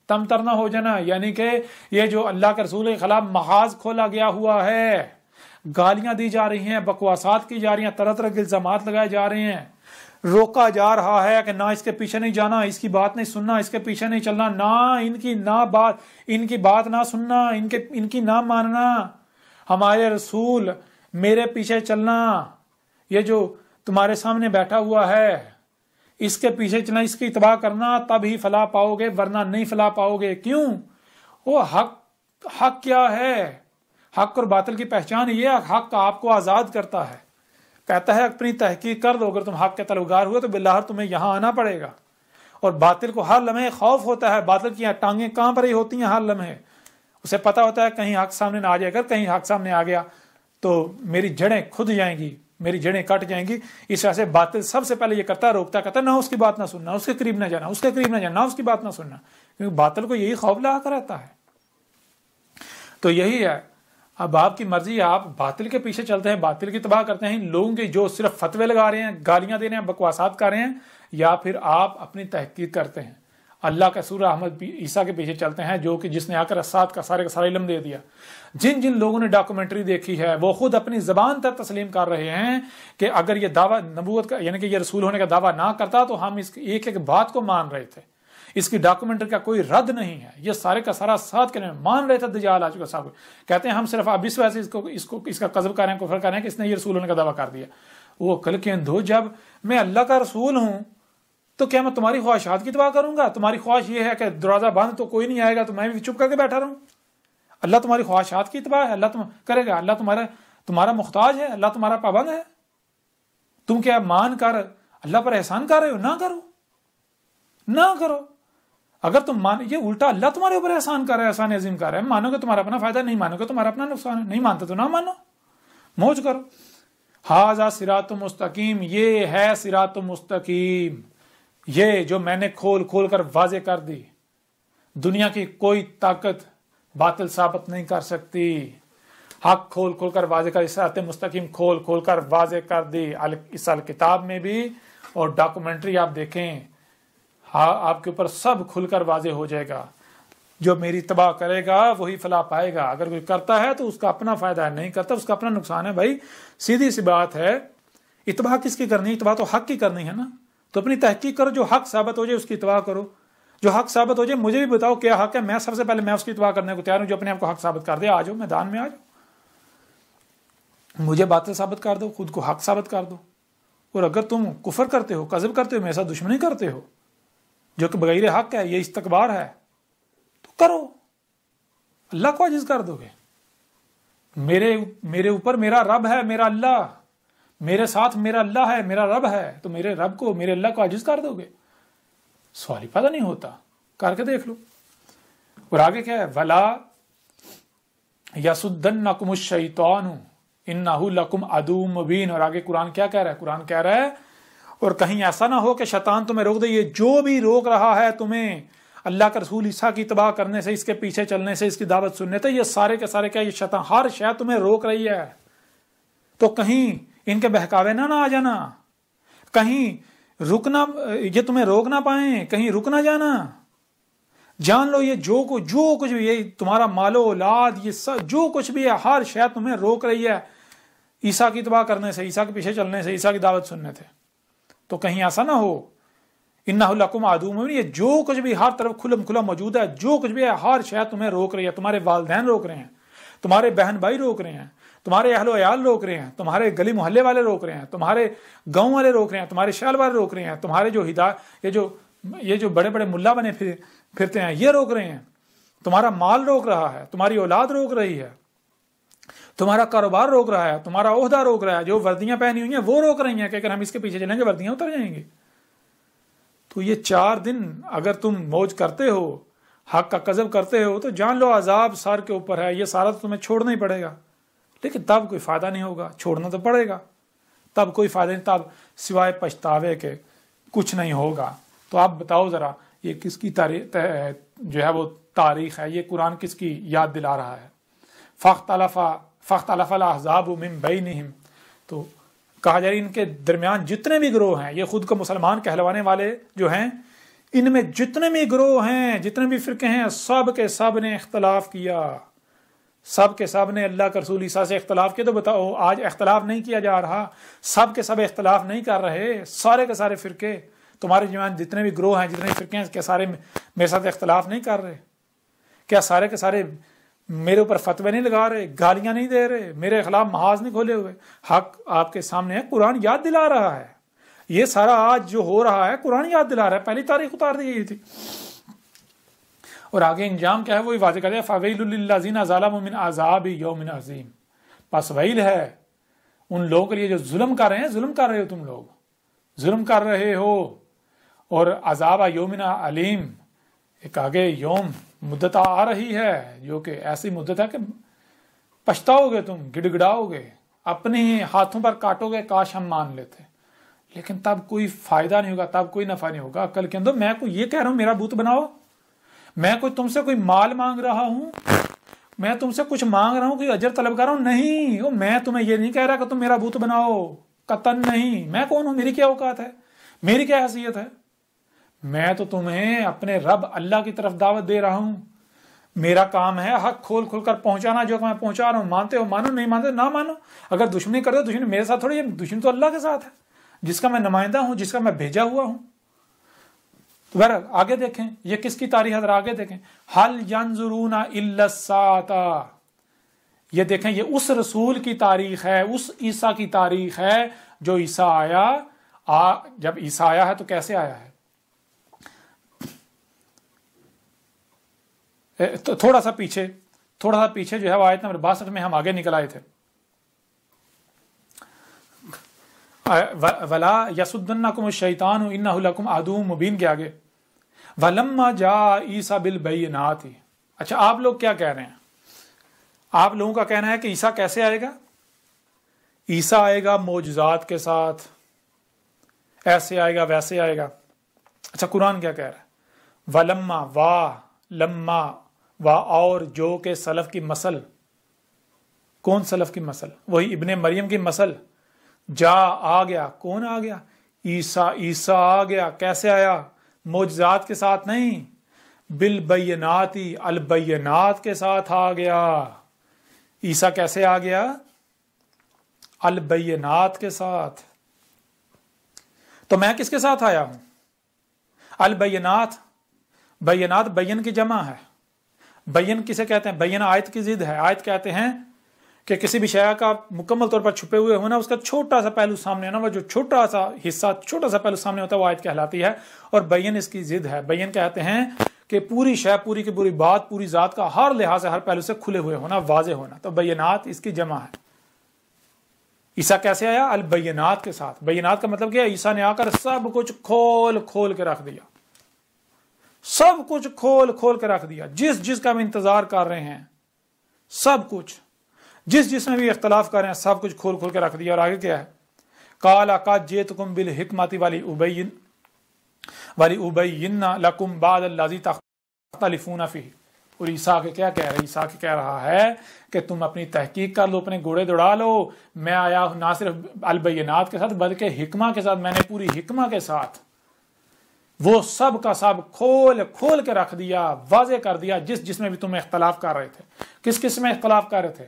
تمتر نہ ہو جانا، یعنی کہ یہ جو اللہ کے رسول کے خلاف محاذ کھولا گیا ہوا ہے، گالیاں دی جا رہی ہیں، بکواسات کی جا رہی ہیں، طرح طرح کے الزامات لگائے جا رہے ہیں، روکا جا رہا ہے کہ نہ اس کے پیچھے نہیں جانا، اس کی بات نہیں سننا، اس کے پیچھے نہیں چلنا، نہ ان کی بات نہ سننا، ان کی نہ ماننا، ہمارے رسول میرے پیچھے چلنا، یہ جو تمہارے سامنے بیٹھا ہوا ہے اس کے پیچھے چلنا، اس کی اتباع کرنا، تب ہی فلاح پاؤ گے، ورنہ نہیں فلاح پاؤ گے۔ کیوں؟ وہ حق کیا ہے؟ حق اور باطل کی پہچان یہ ہے، حق آپ کو آزاد کرتا ہے، کہتا ہے اپنی تحقیق کر دو، اگر تم حق کے طلبگار ہوئے تو باللہ تمہیں یہاں آنا پڑے گا، اور باطل کو ہر لمحے خوف ہوتا ہے، باطل کی ٹانگیں کہاں پر ہی ہوتی ہیں ہر لمحے، اسے پتا ہوتا ہے کہیں حق سامنے نہ آ جائے، اگر کہیں حق سامنے آ گیا تو میری جڑیں کھد جائیں گی، میری جڑیں کٹ جائیں گی۔ اس وجہ سے باطل سب سے پہلے یہ کرتا ہے، روکتا ہے، کہتا ہے نہ اس کی بات نہ سننا، اس کے قریب نہ جانا، اس کے قریب نہ جانا، نہ اس کی بات نہ سننا، کیونکہ باطل کو یہی خوف لا کر رہتا ہے۔ تو یہی ہے، اب آپ کی مرضی، آپ باطل کے پیچھے چلتے ہیں، باطل کی تباہ کرتے ہیں، لوگوں کے جو صرف فتوے لگا رہے ہیں، گالیاں دے رہے ہیں، بکواسات کر رہے ہیں، یا پھر آپ اپنی تحقیق کرتے ہیں، اللہ کا رسول احمد عیسیٰ کے پیچھے چلتے ہیں، جو کہ جس نے آ کر اسات کا سارے کا سارا علم دے دیا۔ جن لوگوں نے ڈاکومنٹری دیکھی ہے وہ خود اپنی زبان تک تسلیم کر رہے ہیں کہ اگر یہ دعویٰ نبوت کا، یعنی کہ یہ رسول ہونے کا دعویٰ نہ کرتا تو ہم اس ایک ایک بات کو مان رہے تھے، اس کی ڈاکومنٹری کا کوئی رد نہیں ہے، یہ سارے کا سارا ساتھ کے مان رہے تھے۔ دجال آ چکا صاحب کہتے ہیں ہم صرف اب اس وجہ سے اس کا قذف کر رہے ہیں، کفر کر رہے ہیں کہ اس نے یہ رسول ہونے کا دعویٰ کر دیا۔ وہ کل کے اندھو، جب میں اللہ کا رسول ہوں تو کیا میں تمہاری خواہشات کی اتباع کروں گا؟ تمہاری خواہش یہ ہے کہ دروازہ بند تو کوئی نہیں آئے گا تو میں بھی چپ کر کے بیٹھا رہوں؟ اللہ تمہاری خواہشات کی اتباع ہے، اللہ تم کرے گا، اللہ تمہارا محتاج ہے، اللہ تمہارا پابند ہے، تم کیا مان کر اللہ پر احسان کر رہے ہو؟ نہ کرو۔ اگر تم یہ الٹا اللہ تمہارے اوپر احسان کر رہا ہے، احسان عظیم کر رہا ہے، مانو گے تمہارا اپنا فائدہ، نہیں مانو گے تمہارا اپنا نقصان ہے، نہیں مانتے تو نہ مانو، موج کرو۔ ھذا صراط مستقیم، یہ ہے صراط مستقیم، یہ جو میں نے کھول کر واضح کر دی، دنیا کی کوئی طاقت باطل ثابت نہیں کر سکتی، حق کھول کر واضح کر، صراط مستقیم کھول کر واضح کر دی، اس کتاب میں بھی، اور ڈاکومنٹری آپ دیکھیں، آپ کے اوپر سب کھل کر واضح ہو جائے گا۔ جو میری تباہ کرے گا وہی فلاح پائے گا، اگر کوئی کرتا ہے تو اس کا اپنا فائدہ ہے، نہیں کرتا اس کا اپنا نقصان ہے۔ بھائی سیدھی سی بات ہے، اتباع کس کی کرنی ہے؟ اتباع تو حق کی کرنی ہے نا، تو اپنی تحقیق کرو، جو حق ثابت ہو جائے اس کی اتباع کرو، جو حق ثابت ہو جائے مجھے بھی بتاؤ کیا حق ہے، میں سب سے پہلے میں اس کی اتباع کرنے کو تیار ہوں، جو اپنے آپ کو حق ثابت کر دے، آ جاؤ میدان میں، آ جاؤ، مجھے باطل ثابت کر دو، خود کو حق ثابت کر دو۔ اور اگر تم کفر کرتے ہو، کذب کرتے ہو، میرے ساتھ دشمنی کرتے ہو، جو کہ بغیر حق ہے، یہ استکبار ہے، تو کرو، اللہ کو عاجز کر دو گے۔ میرے اوپر میرا رب ہے، میرا اللہ، میرے ساتھ میرا اللہ ہے، میرا رب ہے، تو میرے رب کو، میرے اللہ کو عاجز کر دو گے؟ سوال ہی پیدا نہیں ہوتا، کر کے دیکھ لو۔ اور آگے کیا ہے، وَلَا يَصُدَّنَّكُمُ الشَّيْطَانُ إِنَّهُ لَكُمْ عَدُوٌّ مُبِينٌ۔ اور آگے قرآن کیا کہہ رہا ہے؟ قرآن کہہ رہا ہے، اور کہیں ایسا نہ ہو کہ شیطان تمہیں روک دے، یہ جو بھی روک رہا ہے تمہیں اللہ کے رسول عیسیٰ کی اتباع کرنے سے، اس کے پیچھے چلنے سے، اس کی دعوت سننے سے، یہ سارے کے سارے کیا، یہ شیطان ہر شے تمہیں روک رہی ہے، تو کہیں ان کے بہکاوے نہ آ جانا، کہیں رکنا، یہ تمہیں روک نہ پائیں، کہیں رک نہ جانا۔ جان لو یہ جو کچھ بھی، یہ تمہارا مال و اولاد، یہ سب جو کچھ بھی ہے، ہر شے تمہیں روک رہی ہے عیسیٰ کی اتباع کرنے سے، عیسیٰ کے پیچھے چلنے سے، عیسیٰ کی دعوت سننے سے، تو کہیں ایسا نہ ہو انہ لکم عدو مبین، یہ جو کچھ بھی ہر طرف کھلم کھلا موجود ہے، جو کچھ بھی ہے، ہر شے تمہیں روک رہی ہے، تمہارے والدین روک رہے ہیں، تمہارے بہن بھائی روک رہے ہیں، تمہارے اہل و عیال روک رہے ہیں، تمہارے گلی محلے والے روک رہے ہیں، تمہارے گاؤں والے روک رہے ہیں، تمہارے شہر والے روک رہے ہیں، تمہارے جو یہ جو بڑے بڑے ملا بنے پھرتے ہیں یہ روک رہے ہیں، تمہارا مال روک رہا ہے، تمہاری اولاد روک رہی ہے، تمہارا کاروبار روک رہا ہے، تمہارا عہدہ روک رہا ہے، جو وردیاں پہنی ہوئی ہیں وہ روک رہی ہیں کہ اگر ہم اس کے پیچھے چلیں گے وردیاں اتر جائیں گی۔ تو یہ 4 دن اگر تم موج کرتے ہو، حق کا قذف کرتے ہو، تو جان لو عذاب سر کے اوپر ہے، یہ سارا تو تمہیں چھوڑنا ہی پڑے گا، لیکن تب کوئی فائدہ نہیں ہوگا، چھوڑنا تو پڑے گا، تب کوئی فائدہ نہیں، تب سوائے پچھتاوے کے کچھ نہیں ہوگا۔ تو آپ بتاؤ ذرا یہ کس کی تاریخ جو ہے وہ تاریخ ہے، یہ قرآن کس کی یاد دلا رہا ہے؟ فاختلف الاحزاب من بینہم، تو کہا جائے ان کے درمیان جتنے بھی گروہ ہیں، یہ خود کو مسلمان کہلوانے والے جو ہیں، ان میں جتنے بھی گروہ ہیں، جتنے بھی فرقے ہیں، سب کے سب نے اختلاف کیا، سب کے سب نے اللہ کے رسول عیسیٰ سے اختلاف کیا۔ تو بتاؤ آج اختلاف نہیں کیا جا رہا، سب کے سب اختلاف نہیں کر رہے، سارے کے سارے فرقے تمہارے جتنے بھی گروہ ہیں، جتنے فرقے ہیں، کیا سارے میرے ساتھ اختلاف نہیں کر رہے؟ کیا سارے کے سارے میرے اوپر فتوے نہیں لگا رہے، گالیاں نہیں دے رہے، میرے خلاف محاذ نہیں کھولے ہوئے؟ حق آپ کے سامنے ہے، قرآن یاد دلا رہا ہے۔ یہ سارا آج جو ہو رہا ہے قرآن یاد دلا رہا ہے، پہلی تاریخ اتار دی گئی تھی۔ اور آگے انجام کیا ہے وہی واضح کر دیا، فَوَيْلٌ لِّلَّذِينَ ظَلَمُوا مِنْ عَذَابِ يَوْمٍ عَظِيمٍ، پس ویل ہے ان لوگوں کے لیے جو ظلم کر رہے ہیں، ظلم کر رہے ہو تم لوگ، ظلم کر رہے ہو، اور عذاب یومن علیم، ایک آگے یوم مدت آ رہی ہے جو کہ ایسی مدت ہے کہ پچھتاؤ گے، تم گڑ گڑاؤ گے، اپنے ہاتھوں پر کاٹو گے، کاش ہم مان لیتے، لیکن تب کوئی فائدہ نہیں ہوگا، تب کوئی نفع نہیں ہوگا۔ عقل کے اندر میں کوئی یہ کہہ رہا ہوں میرا بت بناؤ، میں کوئی تم سے کوئی مال مانگ رہا ہوں، میں تم سے کچھ مانگ رہا ہوں، کوئی اجر طلب کر رہا ہوں، نہیں، میں تمہیں یہ نہیں کہہ رہا کہ تم میرا بت بناؤ، قطعاً نہیں۔ میں کون ہوں؟ میری کیا اوقات ہے؟ میری کیا حیثیت ہے؟ میں تو تمہیں اپنے رب اللہ کی طرف دعوت دے رہا ہوں، میرا کام ہے حق کھول کھول کر پہنچانا، جو کہ میں پہنچا رہا ہوں، مانتے ہو مانو، نہیں مانتے نہ مانو۔ اگر دشمنی کرتے ہو، دشمنی میرے ساتھ تھوڑی ہے، دشمنی تو اللہ کے ساتھ ہے، جس کا میں نمائندہ ہوں، جس کا میں بھیجا ہوا ہوں۔ تو بہرحال آگے دیکھیں یہ کس کی تاریخ ہے، آگے دیکھیں، حل ینظرون الا الساعۃ، یہ دیکھیں یہ اس رسول کی تاریخ ہے، اس عیسیٰ کی تاریخ ہے جو عیسیٰ آیا۔ جب عیسیٰ آیا ہے تو کیسے آیا ہے؟ تھوڑا سا پیچھے جو ہے وہ آیت نمبر 62 میں ہم آگے نکل آئے تھے، ولا یصدنکم الشیطان انہ لکم عدو مبین کے آگے ولما جاء عیسیٰ بالبینات۔ اچھا آپ لوگ کیا کہہ رہے ہیں؟ آپ لوگوں کا کہنا ہے کہ عیسیٰ کیسے آئے گا؟ عیسیٰ آئے گا معجزات کے ساتھ، ایسے آئے گا ویسے آئے گا۔ اچھا قرآن کیا کہہ رہا ہے؟ ولما لما اور جو کہ سلف کی مثل، کون سلف کی مثل؟ وہی ابن مریم کی مثل، جا آ گیا، کون آ گیا؟ عیسیٰ آ گیا، کیسے آیا؟ معجزات کے ساتھ نہیں، بالبیناتی، البینات کے ساتھ آ گیا۔ عیسیٰ کیسے آ گیا؟ البینات کے ساتھ۔ تو میں کس کے ساتھ آیا ہوں؟ البینات، بینات بین کی جمع ہے۔ بین کسے کہتے ہیں؟ بین آیت کی ضد ہے۔ آیت کہتے ہیں کہ کسی بھی شے کا مکمل طور پر چھپے ہوئے ہونا، اس کا چھوٹا سا پہلو سامنے ہونا، وہ جو چھوٹا سا حصہ، چھوٹا سا پہلو سامنے ہوتا ہے، وہ آیت کہلاتی ہے، اور بین اس کی ضد ہے۔ بین کہتے ہیں کہ پوری شے، پوری کی پوری بات، پوری ذات کا ہر لحاظ سے، ہر پہلو سے کھلے ہوئے ہونا، واضح ہونا، تو بینات اس کی جمع ہے۔ عیسیٰ کیسے آیا؟ البینات کے ساتھ۔ بینات کا مطلب کیا ہے؟ عیسیٰ نے آ کر سب کچھ کھول کھول کے رکھ دیا، سب کچھ کھول کھول کے رکھ دیا، جس کا ہم انتظار کر رہے ہیں، سب کچھ، جس میں بھی اختلاف کر رہے ہیں، سب کچھ کھول کھول کے رکھ دیا۔ اور آگے کیا ہے؟ قال قد جئتکم بالحکمۃ ولابین لکم بعض الذی تختلفون فیہ۔ اور عیسیٰ کے کیا کہہ رہا ہے؟ عیسیٰ کے کہہ رہا ہے کہ تم اپنی تحقیق کر لو، اپنے گھوڑے دوڑا لو، میں آیا ہوں نہ صرف البینات کے ساتھ بلکہ حکمہ کے ساتھ، میں نے پوری حکمہ کے ساتھ وہ سب کا سب کھول کھول کے رکھ دیا، واضح کر دیا، جس میں بھی تم اختلاف کر رہے تھے۔ کس میں اختلاف کر رہے تھے؟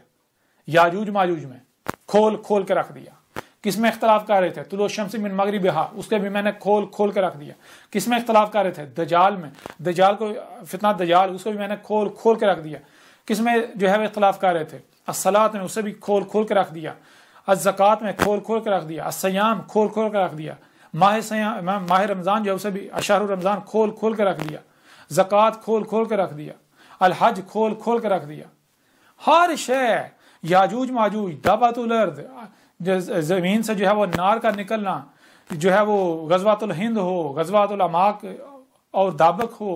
یاجوج ماجوج میں، کھول کھول کے رکھ دیا۔ کس میں اختلاف کر رہے تھے؟ طلوع الشمس من مغربہا، اس کے بھی میں نے کھول کھول کے رکھ دیا۔ کس میں اختلاف کر رہے تھے؟ دجال میں، دجال کو، فتنہ دجال، اس کو بھی میں نے کھول کھول کے رکھ دیا۔ کس میں جو ہے وہ اختلاف کر رہے تھے؟ الصلاۃ میں، اسے بھی کھول کھول کے رکھ دیا۔ الزکوٰۃ میں کھول کھول کے رکھ دیا۔ الصیام کھول کھول کے رکھ دیا۔ ماہ رمضان جو ہے اسے بھی اشہر رمضان کھول کھول کے رکھ دیا۔ زکوٰۃ کھول کھول کے رکھ دیا۔ الحج کھول کھول کے رکھ دیا۔ ہر شے، یاجوج ماجوج، دابۃ الارض، زمین سے جو ہے وہ نار کا نکلنا، جو ہے وہ غزوۃ الہند ہو، غزوۃ العماق اور دابق ہو،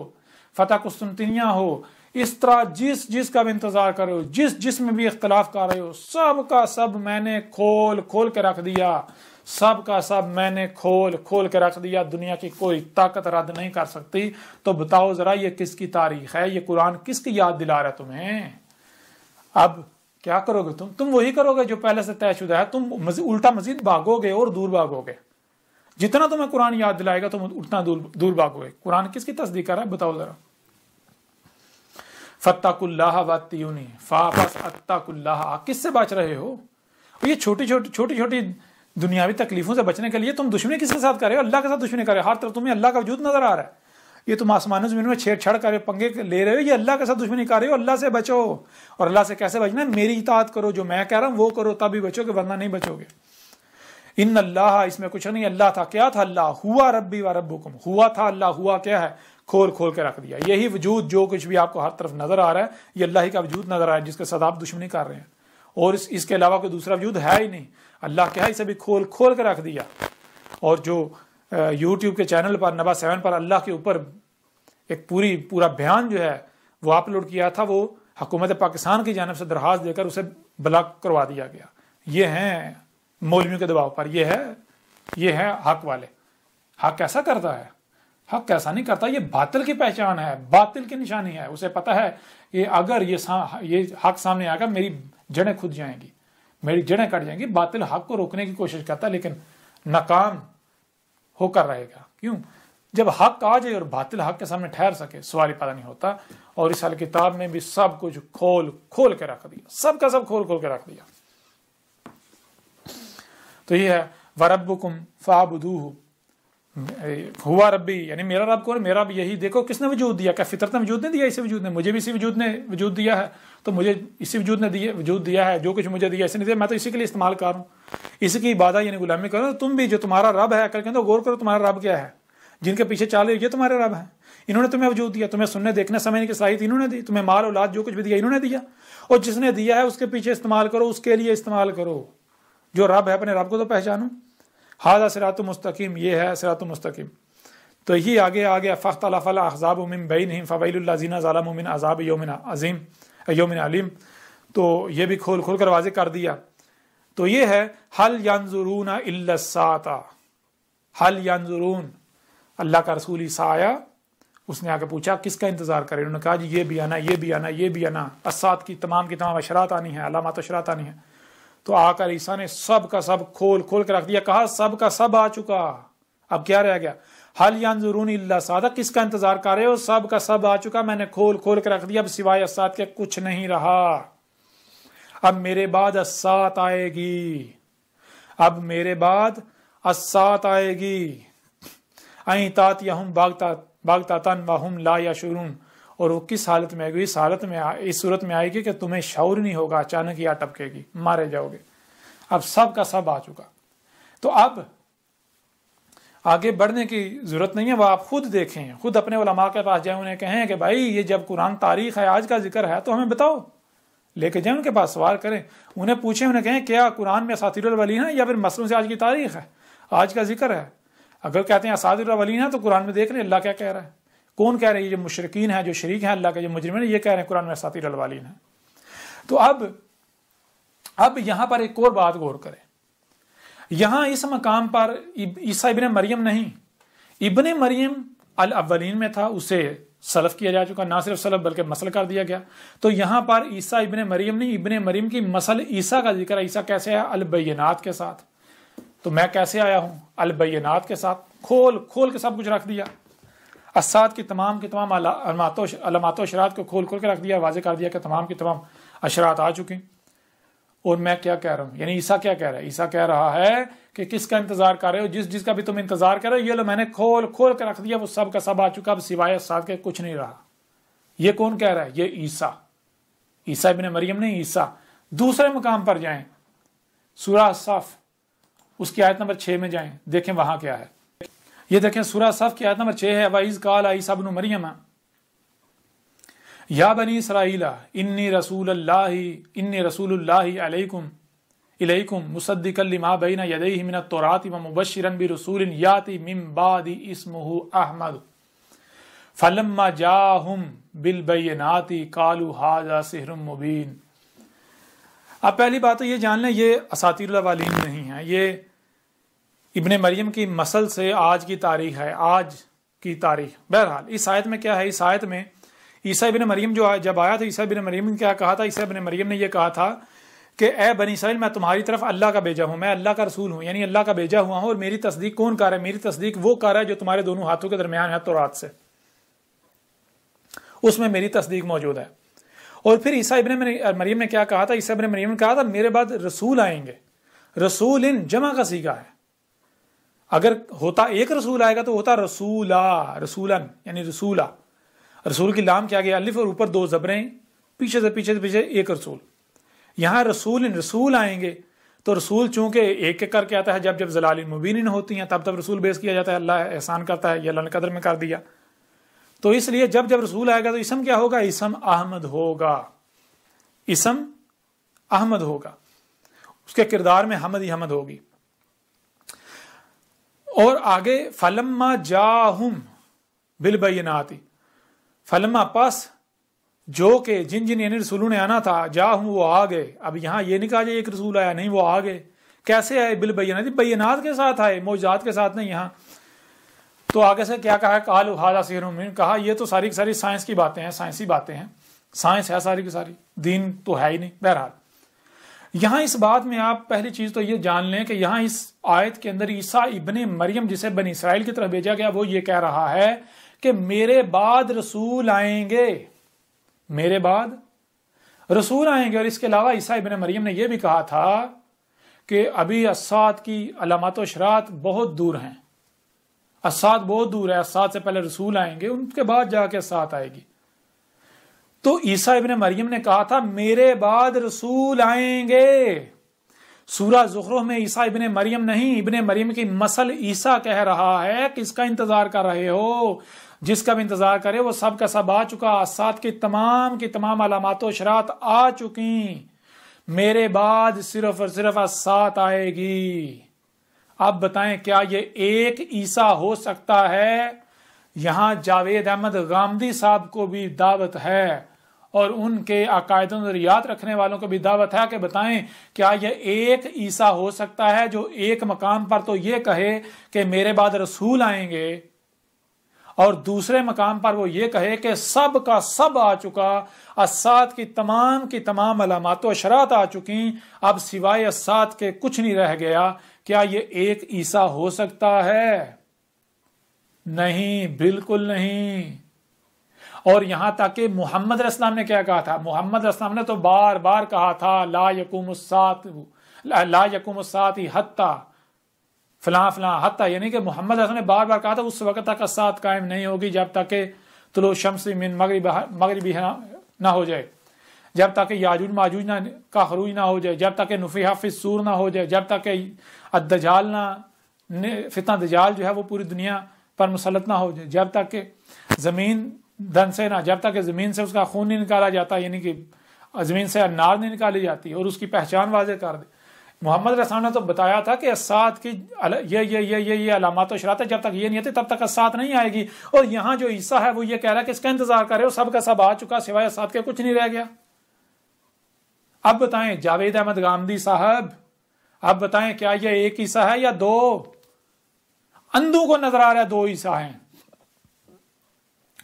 فتح قسطنطنیہ ہو، اس طرح جس کا بھی انتظار کر رہے ہو، جس میں بھی اختلاف کر رہے ہو، سب کا سب میں نے کھول کھول کے رکھ دیا، سب کا سب میں نے کھول کھول کے رکھ دیا، دنیا کی کوئی طاقت رد نہیں کر سکتی۔ تو بتاؤ ذرا یہ کس کی تاریخ ہے، یہ قرآن کس کی یاد دلا رہا ہے تمہیں؟ اب کیا کرو گے تم وہی کرو گے جو پہلے سے طے شدہ ہے، تم الٹا مزید بھاگو گے اور دور بھاگو گے۔ جتنا تمہیں قرآن یاد دلائے گا تم اتنا دور بھاگو گے۔ قرآن کس کی تصدیق کر رہا ہے بتاؤ ذرا۔ فاتقوا اللہ واتقونی، فبس اتقوا اللہ، کس سے بچ رہے ہو؟ یہ چھوٹی چھوٹی دنیاوی تکلیفوں سے بچنے کے لیے تم دشمنی کس کے ساتھ کر رہے ہو؟ اللہ کے ساتھ دشمنی کر رہے ہو۔ ہر طرف تمہیں اللہ کا وجود نظر آ رہا ہے، یہ تم آسمان زمین میں چھیڑ چھاڑ کر پنگے لے رہے ہو، یہ اللہ کے ساتھ دشمنی کر رہے ہو۔ اللہ سے بچو، اور اللہ سے کیسے بچنا ہے؟ میری اطاعت کرو، جو میں کہہ رہا ہوں وہ کرو، تبھی بچو گے، ورنہ نہیں بچو گے۔ ان اللہ، اس میں کچھ نہیں، اللہ تھا، کیا تھا؟ اللہ ہوا ربی و ربکم، ہوا تھا اللہ، ہوا کیا ہے؟ کھول کھول کے رکھ دیا۔ یہی وجود جو کچھ بھی آپ کو ہر طرف نظر آ رہا ہے یہ اللہ ہی کا وجود نظر آ رہا ہے، جس کے ساتھ آپ دشمنی کر رہے ہیں، اور اس کے علاوہ کوئی دوسرا وجود ہے ہی نہیں۔ اللہ کیا ہے؟ اسے بھی کھول کھول کے رکھ دیا۔ اور جو یوٹیوب کے چینل پر نبا 7 پر اللہ کے اوپر ایک پورا بیان جو ہے وہ اپلوڈ کیا تھا، وہ حکومت پاکستان کی جانب سے درخواست دے کر اسے بلاک کروا دیا گیا۔ یہ ہیں مولویوں کے دباؤ پر، یہ ہے حق والے۔ حق ایسا کرتا ہے؟ حق ایسا نہیں کرتا، یہ باطل کی پہچان ہے، باطل کی نشانی ہے۔ اسے پتا ہے کہ اگر یہ حق سامنے آئے گا میری جڑیں کھد جائیں گی، میری جڑیں کٹ جائیں گی۔ باطل حق کو روکنے کی کوشش کرتا ہے لیکن ناکام ہو کر رہے گا۔ کیوں؟ جب حق آ جائے اور باطل حق کے سامنے ٹھہر سکے، سوال ہی پیدا نہیں ہوتا۔ اور اس حال کتاب میں بھی سب کچھ کھول کھول کے رکھ دیا، سب کا سب کھول کھول کے رکھ دیا۔ تو یہ ہے وَرَبُّكُمْ فَاعْبُدُوهُ، ہوا ربی، یعنی میرا رب کون؟ میرا رب یہی۔ دیکھو کس نے وجود دیا، کیا فطرت نے وجود نہیں دیا؟ اسی وجود نے، مجھے بھی اسی وجود نے وجود دیا ہے، تو مجھے اسی وجود نے وجود دیا ہے۔ جو کچھ مجھے دیا اسی نے دیا، میں تو اسی کے لیے استعمال کر رہا ہوں، اسی کی عبادت یعنی غلامی کرو۔ تم بھی جو تمہارا رب ہے کر کے غور کرو، تمہارا رب کیا ہے؟ جن کے پیچھے چال یہ تمہارے رب ہیں، انہوں نے تمہیں وجود دیا، تمہیں سننے دیکھنے سمجھنے کی صلاحیت انہوں نے دی، تمہیں مال اولاد جو کچھ بھی دیا انہوں نے دیا، اور جس نے دیا ہے اس کے پیچھے استعمال کرو، اس کے لیے استعمال کرو۔ جو رب ہے اپنے رب کو تو پہچانو۔ ھذا صراط مستقیم، یہ ہے صراط مستقیم۔ تو یہ آگے فاختلف الاحزاب من بینہم فویل للذین ظلموا من عذاب یوم علیم۔ تو یہ بھی کھول کھول کر واضح کر دیا۔ تو یہ ہے هل ينظرون الا الساعة، هل ينظرون، اللہ کا رسول عیسیٰ آیا، اس نے آگے پوچھا کس کا انتظار کرے؟ انہوں نے کہا جی یہ بھی آنا، یہ بھی آنا، یہ بھی آنا، الساعۃ کی تمام اشرات آنی ہیں، علامات اشرات آنی ہیں۔ تو آ کر عیسیٰ نے سب کا سب کھول کھول کے رکھ دیا، کہا سب کا سب آ چکا، اب کیا رہ گیا؟ حل ینظرون الا الساعۃ، کس کا انتظار کر رہے ہو؟ سب کا سب آ چکا، میں نے کھول کھول کے رکھ دیا، اب سوائے الساعۃ کے کچھ نہیں رہا۔ اب میرے بعد الساعۃ آئے گی، اب میرے بعد الساعۃ آئے گی۔ این تاتیہم بغتۃ وہم لا یشعرون، اور وہ کس حالت میں آئے گی؟ اس صورت میں آئے گی کہ تمہیں شعور نہیں ہوگا، اچانک ہی آ ٹپکے گی، مارے جاؤ گے۔ اب سب کا سب آ چکا۔ تو اب آگے بڑھنے کی ضرورت نہیں ہے، وہ آپ خود دیکھیں، خود اپنے علماء کے پاس جائیں، انہیں کہیں کہ بھائی یہ جب قرآن تاریخ ہے، آج کا ذکر ہے تو ہمیں بتاؤ، لے کے جائیں ان کے پاس، سوال کریں، انہیں پوچھیں، انہیں کہیں کیا قرآن میں اساطیر الاولین ہے یا پھر مسلوں سے آج کی تاریخ ہے، آج کا ذکر ہے؟ اگر کہتے ہیں اساطیر الاولین ہے تو قرآن میں دیکھ لیں اللہ کیا کہہ رہا ہے، کون کہہ رہے ہیں؟ یہ جو مشرکین ہیں، جو شریک ہیں اللہ کے، جو مجرمین ہیں، یہ کہہ رہے ہیں قرآن میں اساطیر الاولین ہے۔ تو اب یہاں پر ایک اور بات غور کریں، یہاں اس مقام پر عیسیٰ ابن مریم نہیں، ابن مریم الاولین میں تھا، اسے سلف کیا جا چکا، نہ صرف سلف بلکہ مسل کر دیا گیا۔ تو یہاں پر عیسیٰ ابن مریم نہیں، ابن مریم کی مسل عیسیٰ کا ذکر ہے۔ عیسیٰ کیسے ہے؟ البینات کے ساتھ۔ تو میں کیسے آیا ہوں؟ البینات کے ساتھ، کھول کھول کے سب کچھ رکھ دیا، الساعۃ کی تمام علامات و اشرات کو کھول کھول کے رکھ دیا، واضح کر دیا کہ تمام کی تمام اشرات آ چکی۔ اور میں کیا کہہ رہا ہوں؟ یعنی عیسیٰ کیا کہہ رہا ہے؟ عیسیٰ کہہ رہا ہے کہ کس کا انتظار کر رہے ہو؟ جس کا بھی تم انتظار کر رہے ہو، یہ لو میں نے کھول کھول کے رکھ دیا، وہ سب کا سب آ چکا، اب سوائے الساعۃ کے کچھ نہیں رہا۔ یہ کون کہہ رہا ہے؟ یہ عیسیٰ ابن مریم نہیں، عیسیٰ۔ دوسرے مقام پر جائیں، سورہ صف، اس کی آیت نمبر 6 میں جائیں، دیکھیں وہاں کیا ہے۔ یہ دیکھیں سورہ صف کی آیت نمبر 6 ہے، وَإِذْ قَالَ عِيسَىٰ ابْنُ مَرْيَمَ یا بنی اسرائیل انی رسول اللہ علیکم مصدقا لما بین یدیہ من التوراۃ ومبشرا برسول یاتی من بعد اسمہ احمد فلما جاءہم بالبینات قالوا ھذا سحر مبین۔ اب پہلی بات تو یہ جان لیں، یہ اساطیر الاولین نہیں ہے، یہ ابن مریم کی مسل سے آج کی تاریخ ہے، آج کی تاریخ۔ بہرحال اس آیت میں کیا ہے، اس آیت میں عیسیٰ ابن مریم جب آیا تھا، عیسیٰ ابن مریم نے کیا کہا تھا؟ عیسیٰ ابن مریم نے یہ کہا تھا کہ اے بنی اسرائیل، میں تمہاری طرف اللہ کا بھیجا ہوں، میں اللہ کا رسول ہوں، یعنی اللہ کا بھیجا ہوا ہوں، اور میری تصدیق کون کر رہا ہے؟ میری تصدیق وہ کر رہا ہے جو تمہارے دونوں ہاتھوں کے درمیان ہے تورات سے، اس میں میری تصدیق موجود ہے۔ اور پھر عیسیٰ ابن مریم نے کیا کہا تھا؟ عیسیٰ ابن مریم نے کہا تھا میرے بعد رسول آئیں گے۔ رسول جمع کا صیغہ ہے، اگر ہوتا ایک رسول آئے گا تو ہوتا رسولن، یعنی رسولہ، رسول کی لام کیا گیا الف، اور اوپر دو زبریں، پیچھے سے پیچھے ایک رسول۔ یہاں رسول آئیں گے، تو رسول چونکہ ایک ایک کر کے آتا ہے، جب جب ضلال مبین ہوتی ہیں تب رسول بیس کیا جاتا ہے، اللہ احسان کرتا ہے، یہ اللہ نے قدر میں کر دیا، تو اس لیے جب جب رسول آئے گا تو اسم کیا ہوگا؟ اسم احمد ہوگا، اسم احمد ہوگا، اس کے کردار میں حمد ہی حمد ہوگی۔ اور آگے فلما جاہم بالبینات، فلما پس جو کہ جن یعنی رسولوں نے آنا تھا، جاہم وہ آ گئے۔ اب یہاں یہ نہیں کہا جائے ایک رسول آیا، نہیں، وہ آ گئے۔ کیسے آئے؟ بالبینات، بینات کے ساتھ آئے، معجزات کے ساتھ نہیں۔ یہاں تو آگے سے کیا کہا ہے؟ قالوا ھذا سحر مبین، کہا یہ تو ساری کی ساری سائنس کی باتیں ہیں، سائنسی باتیں ہیں، سائنس ہے ساری کی ساری، دین تو ہے ہی نہیں۔ بہرحال یہاں اس بات میں آپ پہلی چیز تو یہ جان لیں کہ یہاں اس آیت کے اندر عیسیٰ ابن مریم جسے بنی اسرائیل کی طرف بھیجا گیا، وہ یہ کہہ رہا ہے کہ میرے بعد رسول آئیں گے، میرے بعد رسول آئیں گے۔ اور اس کے علاوہ عیسیٰ ابن مریم نے یہ بھی کہا تھا کہ ابھی الساعۃ کی علامات و اشراط بہت دور ہیں، الساعۃ بہت دور ہے، الساعۃ سے پہلے رسول آئیں گے، ان کے بعد جا کے الساعۃ آئے گی۔ تو عیسیٰ ابن مریم نے کہا تھا میرے بعد رسول آئیں گے۔ سورہ زخرف میں عیسیٰ ابن مریم نہیں، ابن مریم کی مسل عیسیٰ کہہ رہا ہے کہ اس کا انتظار کر رہے ہو، جس کا بھی انتظار کرے وہ سب کا سب آ چکا، الساعۃ کی تمام علامات و اشراط آ چکی، میرے بعد صرف اور صرف الساعۃ آئے گی۔ اب بتائیں کیا یہ ایک عیسیٰ ہو سکتا ہے؟ یہاں جاوید احمد غامدی صاحب کو بھی دعوت ہے، اور ان کے عقائد و نظریات رکھنے والوں کو بھی دعوت ہے کہ بتائیں کیا یہ ایک عیسیٰ ہو سکتا ہے جو ایک مقام پر تو یہ کہے کہ میرے بعد رسول آئیں گے، اور دوسرے مقام پر وہ یہ کہے کہ سب کا سب آ چکا، الساعۃ کی تمام علامات و اشراط آ چکی، اب سوائے الساعۃ کے کچھ نہیں رہ گیا۔ کیا یہ ایک عیسیٰ ہو سکتا ہے؟ نہیں، بالکل نہیں۔ اور یہاں تک کہ محمد علیہ السلام نے کیا کہا تھا؟ محمد علیہ السلام نے تو بار بار کہا تھا لا یقوم الساعۃ حتی فلاں فلاں حتی، یعنی کہ محمد علیہ السلام نے بار بار کہا تھا اس وقت تک الساعۃ قائم نہیں ہوگی جب تک کہ طلوع شمس من مغربی نہ ہو جائے، جب تک کہ یاجوج ماجوج کا خروج نہ ہو جائے، جب تک کہ نفخ فی الصور نہ ہو جائے، جب تک کہ الدجال فتنہ دجال جو ہے وہ پوری دنیا پر مسلط نہ ہو جائے، جب تک کہ زمین دن سے نہ، جب تک کہ زمین سے اس کا خون نہیں نکالا جاتا، یعنی کہ زمین سے انار نہیں نکالی جاتی اور اس کی پہچان واضح کر دے۔ محمد علیہ السلام نے تو بتایا تھا کہ الساعۃ کی یہ علامات و اشراط ہے، جب تک یہ نہیں آتی تب تک الساعۃ نہیں آئے گی۔ اور یہاں جو عیسیٰ ہے وہ یہ کہہ رہا ہے کہ اس کا انتظار کرے، سب کا سب آ چکا، سوائے الساعۃ کے کچھ نہیں رہ گیا۔ اب بتائیں جاوید احمد غامدی صاحب، اب بتائیں کیا یہ ایک عیسیٰ ہے یا دو؟ اندھوں کو نظر آ رہا ہے دو عیسیٰ ہیں،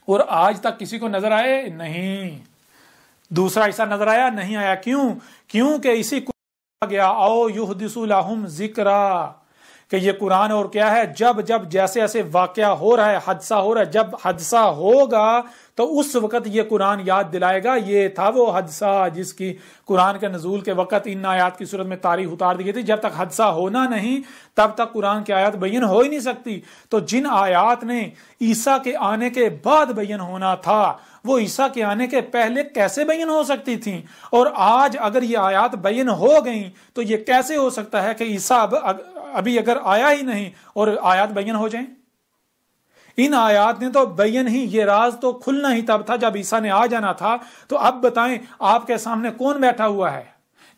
اور آج تک کسی کو نظر آئے نہیں، دوسرا عیسیٰ نظر آیا نہیں آیا۔ کیونکہ اسی کو گیا او یحدث لہم ذکرا، کہ یہ قرآن اور کیا ہے، جب جیسے ایسے واقعہ ہو رہا ہے، حادثہ ہو رہا ہے، جب حادثہ ہوگا تو اس وقت یہ قرآن یاد دلائے گا یہ تھا وہ حادثہ جس کی قرآن کے نزول کے وقت ان آیات کی صورت میں تاریخ اتار دی گئی تھی۔ جب تک حادثہ ہونا نہیں تب تک قرآن کی آیات بیان ہو ہی نہیں سکتی۔ تو جن آیات نے عیسیٰ کے آنے کے بعد بیان ہونا تھا وہ عیسیٰ کے آنے کے پہلے کیسے بیان ہو سکتی تھیں؟ اور آج اگر یہ آیات بیان ہو گئیں تو یہ کیسے ہو سکتا ہے کہ عیسیٰ ابھی اگر آیا ہی نہیں اور آیات بیان ہو جائیں؟ ان آیات نے تو بیان ہی، یہ راز تو کھلنا ہی تب تھا جب عیسیٰ نے آ جانا تھا۔ تو اب بتائیں آپ کے سامنے کون بیٹھا ہوا ہے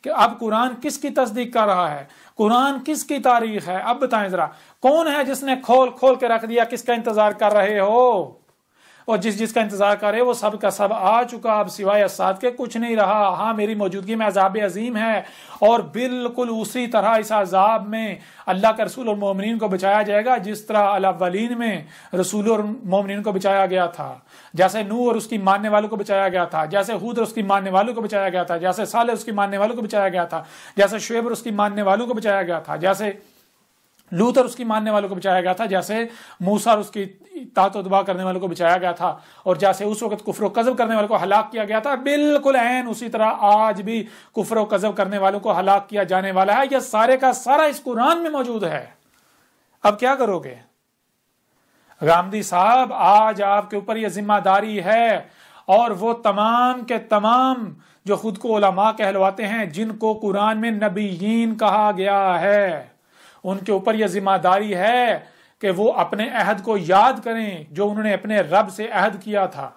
کہ اب قرآن کس کی تصدیق کر رہا ہے، قرآن کس کی تاریخ ہے؟ اب بتائیں ذرا کون ہے جس نے کھول کے رکھ دیا، کس کا انتظار کر رہے ہو؟ اور جس جس کا انتظار کرے وہ سب کا سب آ چکا، اب سوائے اسات کے کچھ نہیں رہا۔ ہاں میری موجودگی میں عذاب عظیم ہے، اور بالکل اسی طرح اس عذاب میں اللہ کا رسول اور مومنین کو بچایا جائے گا جس طرح الاولین میں رسول اور مومنین کو بچایا گیا تھا، جیسے نوح اور اس کی ماننے والوں کو بچایا گیا تھا، جیسے ہود اور اس کی ماننے والوں کو بچایا گیا تھا، جیسے صالح اس کی ماننے والوں کو بچایا گیا تھا، جیسے شعیب اور اس کی ماننے والوں کو بچایا گیا تھا، جیسے لوط اور اس کی ماننے والوں کو بچایا گیا تھا، جیسے موسیٰ اور اس کی اطاعت و اتباع کرنے والوں کو بچایا گیا تھا، اور جیسے اس وقت کفر و کذب کرنے والوں کو ہلاک کیا گیا تھا، بالکل عین اسی طرح آج بھی کفر و کذب کرنے والوں کو ہلاک کیا جانے والا ہے۔ یہ سارے کا سارا اس قرآن میں موجود ہے۔ اب کیا کرو گے؟ غامدی صاحب آج آپ کے اوپر یہ ذمہ داری ہے، اور وہ تمام کے تمام جو خود کو علماء کہلواتے ہیں، جن کو قرآن میں نبیین کہا گیا ہے، ان کے اوپر یہ ذمہ داری ہے کہ وہ اپنے عہد کو یاد کریں جو انہوں نے اپنے رب سے عہد کیا تھا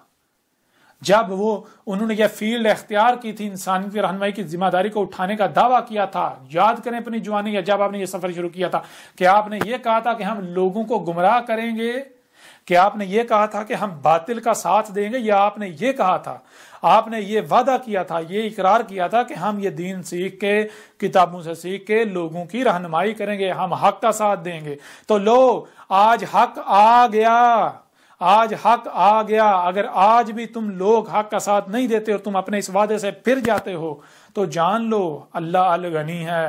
جب انہوں نے یہ فیلڈ اختیار کی تھی، انسانی کی رہنمائی کی ذمہ داری کو اٹھانے کا دعویٰ کیا تھا۔ یاد کریں اپنی جوانی یا جب آپ نے یہ سفر شروع کیا تھا کہ آپ نے یہ کہا تھا کہ ہم لوگوں کو گمراہ کریں گے، کہ آپ نے یہ کہا تھا کہ ہم باطل کا ساتھ دیں گے، یا آپ نے یہ کہا تھا، آپ نے یہ وعدہ کیا تھا، یہ اقرار کیا تھا کہ ہم یہ دین سیکھ کے، کتابوں سے سیکھ کے لوگوں کی رہنمائی کریں گے، ہم حق کا ساتھ دیں گے۔ تو لو آج حق آ گیا، آج حق آ گیا۔ اگر آج بھی تم لوگ حق کا ساتھ نہیں دیتے اور تم اپنے اس وعدے سے پھر جاتے ہو تو جان لو اللہ الغنی ہے،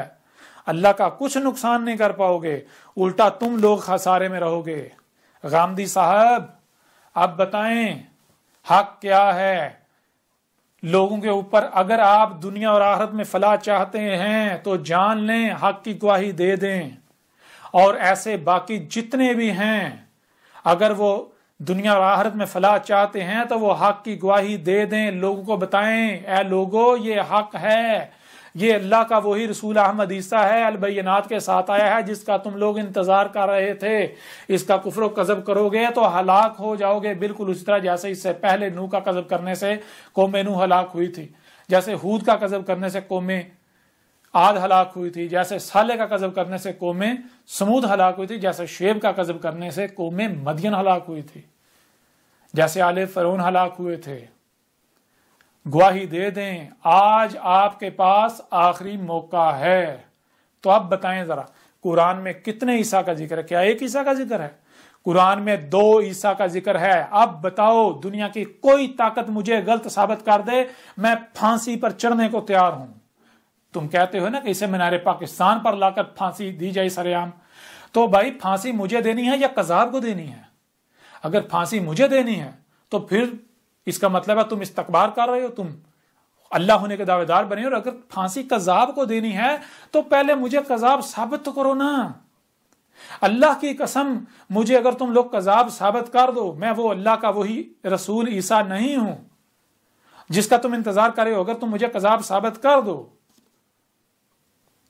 اللہ کا کچھ نقصان نہیں کر پاؤ گے، الٹا تم لوگ خسارے میں رہو گے۔ غامدی صاحب اب بتائیں حق کیا ہے لوگوں کے اوپر؟ اگر آپ دنیا اور آخرت میں فلاح چاہتے ہیں تو جان لیں، حق کی گواہی دے دیں، اور ایسے باقی جتنے بھی ہیں اگر وہ دنیا اور آخرت میں فلاح چاہتے ہیں تو وہ حق کی گواہی دے دیں، لوگوں کو بتائیں اے لوگو یہ حق ہے، یہ اللہ کا وہی رسول احمد عیسیٰ ہے، البینات کے ساتھ آیا ہے جس کا تم لوگ انتظار کر رہے تھے، اس کا کفر و کذب کرو گے تو ہلاک ہو جاؤ گے، بالکل اسی طرح جیسے اس سے پہلے نوح کا کذب کرنے سے قوم نوح ہلاک ہوئی تھی، جیسے ہود کا کذب کرنے سے قوم عاد ہلاک ہوئی تھی، جیسے صالح کا کذب کرنے سے قوم سمود ہلاک ہوئی تھی، جیسے شعیب کا کذب کرنے سے قوم مدین ہلاک ہوئی تھی، جیسے آل فرعون ہلاک ہوئے تھے۔ گواہی دے دیں، آج آپ کے پاس آخری موقع ہے۔ تو اب بتائیں ذرا قرآن میں کتنے عیسیٰ کا ذکر ہے؟ کیا ایک عیسیٰ کا ذکر ہے؟ قرآن میں 2 عیسیٰ کا ذکر ہے۔ اب بتاؤ دنیا کی کوئی طاقت مجھے غلط ثابت کر دے، میں پھانسی پر چڑھنے کو تیار ہوں۔ تم کہتے ہو نا کہ اسے مینار پاکستان پر لا کر پھانسی دی جائے سر عام، تو بھائی پھانسی مجھے دینی ہے یا قذاب کو دینی ہے؟ اگر پھانسی مجھے دینی ہے تو پھر اس کا مطلب ہے تم استکبار کر رہے ہو، تم اللہ ہونے کے دعوے دار بنے ہو، اور اگر پھانسی قذاب کو دینی ہے تو پہلے مجھے قذاب ثابت تو کرو نا۔ اللہ کی قسم مجھے اگر تم لوگ قذاب ثابت کر دو، میں وہ اللہ کا وہی رسول عیسیٰ نہیں ہوں جس کا تم انتظار کر رہے ہو، اگر تم مجھے قذاب ثابت کر دو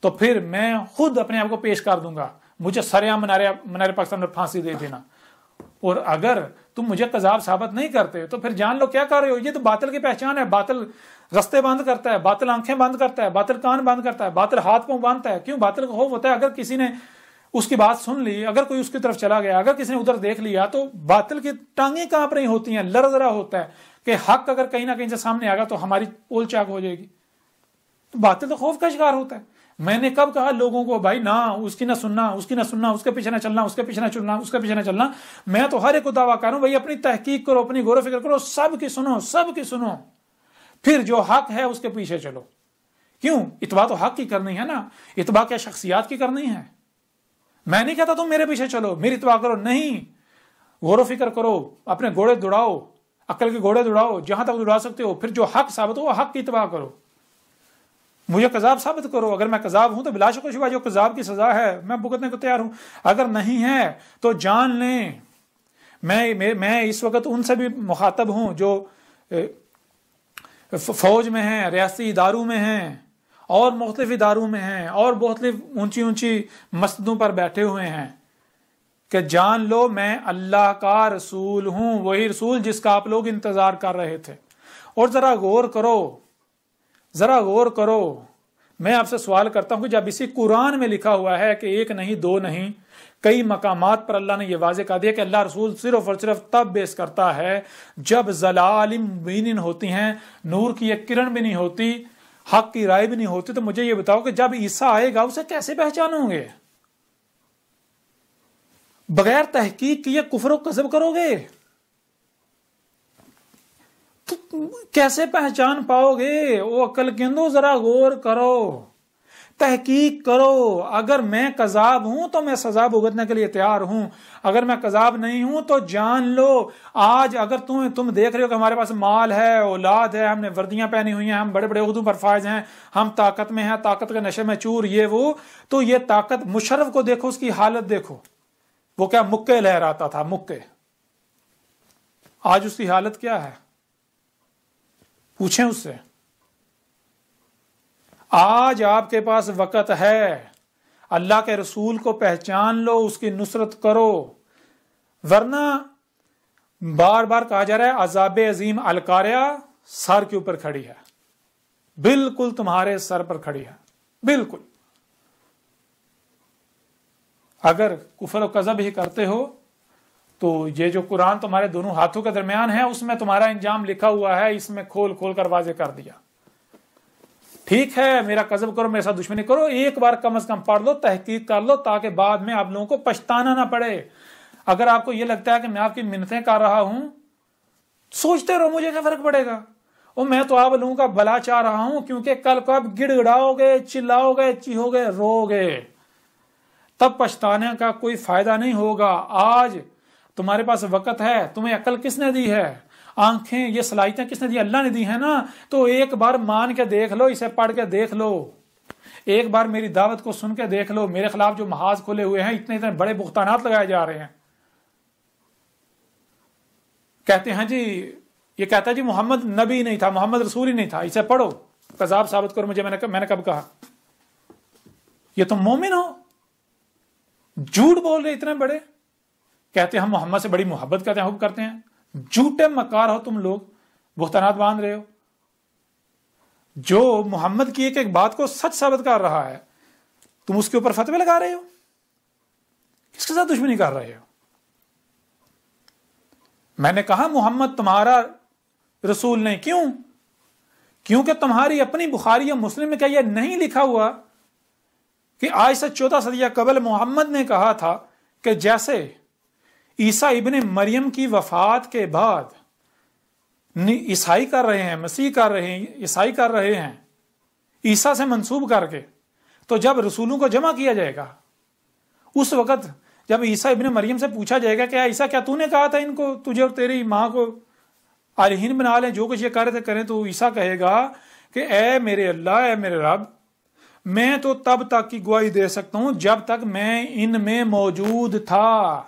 تو پھر میں خود اپنے آپ کو پیش کر دوں گا، مجھے سریعام منار پاکستان پر پھانسی دے دینا۔ اور اگر تم مجھے قذاب ثابت نہیں کرتے تو پھر جان لو کیا کر رہے ہو، یہ تو باطل کی پہچان ہے۔ باطل رستے بند کرتا ہے، باطل آنکھیں بند کرتا ہے، باطل کان بند کرتا ہے، باطل ہاتھ پاؤں باندھتا ہے۔ کیوں؟ باطل کا خوف ہوتا ہے اگر کسی نے اس کی بات سن لی، اگر کوئی اس کی طرف چلا گیا، اگر کسی نے ادھر دیکھ لیا تو باطل کی ٹانگیں کانپ رہی ہوتی ہیں، لرزرا ہوتا ہے کہ حق اگر کہیں نہ کہیں سے سامنے آ گا تو ہماری پول چاک ہو جائے گی۔ تو باطل تو خوف کا شکار ہوتا ہے۔ میں نے کب کہا لوگوں کو بھائی نہ اس کی نہ سننا، اس کی نہ سننا، اس کے پیچھے نہ چلنا، اس کے پیچھے نہ چلنا، اس کے پیچھے نہ چلنا؟ میں تو ہر ایک کو دعویٰ کروں بھائی اپنی تحقیق کرو، اپنی غور و فکر کرو، سب کی سنو، سب کی سنو، پھر جو حق ہے اس کے پیچھے چلو۔ کیوں؟ اتباع تو حق کی کرنی ہے نا، اتباع کیا شخصیات کی کرنی ہے؟ میں نہیں کہتا تم میرے پیچھے چلو، میری اتباع کرو، نہیں، غور و فکر کرو، اپنے گھوڑے دوڑاؤ، عقل کے گھوڑے دوڑاؤ جہاں تک دوڑا سکتے ہو، پھر جو حق ثابت ہو وہ حق کی اتباع کرو۔ مجھے قذاب ثابت کرو، اگر میں قذاب ہوں تو بلا شک و شبہ جو قذاب کی سزا ہے میں بھگتنے کو تیار ہوں، اگر نہیں ہے تو جان لیں میں اس وقت ان سے بھی مخاطب ہوں جو فوج میں ہیں، ریاستی اداروں میں ہیں، اور مختلف اداروں میں ہیں، اور مختلف اونچی اونچی مسجدوں پر بیٹھے ہوئے ہیں کہ جان لو میں اللہ کا رسول ہوں، وہی رسول جس کا آپ لوگ انتظار کر رہے تھے۔ اور ذرا غور کرو، ذرا غور کرو، میں آپ سے سوال کرتا ہوں کہ جب اسی قرآن میں لکھا ہوا ہے کہ 1 نہیں 2 نہیں، کئی مقامات پر اللہ نے یہ واضح کر دیا کہ اللہ رسول صرف اور صرف تب بیس کرتا ہے جب ضلال مبین ہوتی ہیں، نور کی ایک کرن بھی نہیں ہوتی، حق کی رائے بھی نہیں ہوتی. تو مجھے یہ بتاؤ کہ جب عیسیٰ آئے گا اسے کیسے پہچانو گے؟ بغیر تحقیق کیے کفر و کذب کرو گے تو کیسے پہچان پاؤ گے؟ او عقل کے اندر ذرا غور کرو، تحقیق کرو. اگر میں کذاب ہوں تو میں سزا بھگتنے کے لیے تیار ہوں، اگر میں کذاب نہیں ہوں تو جان لو. آج اگر تم دیکھ رہے ہو کہ ہمارے پاس مال ہے، اولاد ہے، ہم نے وردیاں پہنی ہوئی ہیں، ہم بڑے بڑے عہدوں پر فائز ہیں، ہم طاقت میں ہیں، طاقت کے نشے میں چور، یہ وہ، تو یہ طاقت مشرف کو دیکھو، اس کی حالت دیکھو، وہ کیا مکے لہراتا تھا، مکے. آج اس کی حالت کیا ہے؟ پوچھیں اس سے. آج آپ کے پاس وقت ہے، اللہ کے رسول کو پہچان لو، اس کی نصرت کرو، ورنہ بار بار کہا جا رہا ہے عذاب عظیم القاریہ سر کے اوپر کھڑی ہے، بالکل تمہارے سر پر کھڑی ہے، بالکل. اگر کفر و کذب ہی کرتے ہو تو یہ جو قرآن تمہارے دونوں ہاتھوں کے درمیان ہے اس میں تمہارا انجام لکھا ہوا ہے، اس میں کھول کھول کر واضح کر دیا. ٹھیک ہے میرا کذب کرو، میرے ساتھ دشمنی کرو، ایک بار کم از کم پڑھ لو، تحقیق کر لو، تاکہ بعد میں آپ لوگوں کو پچھتانا نہ پڑے. اگر آپ کو یہ لگتا ہے کہ میں آپ کی منتیں کر رہا ہوں، سوچتے رہو، مجھے کیا فرق پڑے گا، اور میں تو آپ لوگوں کا بھلا چاہ رہا ہوں، کیونکہ کل کو آپ گڑ گڑاؤ گے، چلاؤ گے، چیہو گے، رو گے، تب پچھتانے کا کوئی فائدہ نہیں ہوگا. آج تمہارے پاس وقت ہے، تمہیں عقل کس نے دی ہے، آنکھیں، یہ صلاحیتیں کس نے دی؟ اللہ نے دی ہیں نا. تو ایک بار مان کے دیکھ لو، اسے پڑھ کے دیکھ لو، ایک بار میری دعوت کو سن کے دیکھ لو. میرے خلاف جو محاذ کھلے ہوئے ہیں، اتنے اتنے بڑے بہتانات لگائے جا رہے ہیں. کہتے ہیں جی، یہ کہتا ہے جی محمد نبی نہیں تھا، محمد رسول ہی نہیں تھا، اسے پڑھو، کذاب ثابت کرو مجھے. میں نے کب کہا؟ یہ تم مومن ہو؟ جھوٹ بول رہے اتنے بڑے، کہتے ہیں ہم محمد سے بڑی محبت کرتے ہیں، حب کرتے ہیں. جھوٹے مکار ہو تم لوگ، بہتانات باندھ رہے ہو. جو محمد کی ایک ایک بات کو سچ ثابت کر رہا ہے، تم اس کے اوپر فتوے لگا رہے ہو، کس کے ساتھ دشمنی کر رہے ہو؟ میں نے کہا محمد تمہارا رسول نہیں. کیوں؟ کیونکہ تمہاری اپنی بخاری یا مسلم میں کیا یہ نہیں لکھا ہوا کہ آج سے 14 صدیہ قبل محمد نے کہا تھا کہ جیسے عیسیٰ ابن مریم کی وفات کے بعد عیسائی کر رہے ہیں، مسیح کر رہے ہیں، عیسائی کر رہے ہیں عیسیٰ سے منسوب کر کے، تو جب رسولوں کو جمع کیا جائے گا، اس وقت جب عیسیٰ ابن مریم سے پوچھا جائے گا کہ عیسیٰ کیا تو نے کہا تھا ان کو، تجھے اور تیری ماں کو الہین بنا لیں، جو کچھ یہ کر رہے تھے کریں، تو عیسیٰ کہے گا کہ اے میرے اللہ، اے میرے رب، میں تو تب تک کی گواہی دے سکتا ہوں جب تک میں ان میں موجود تھا.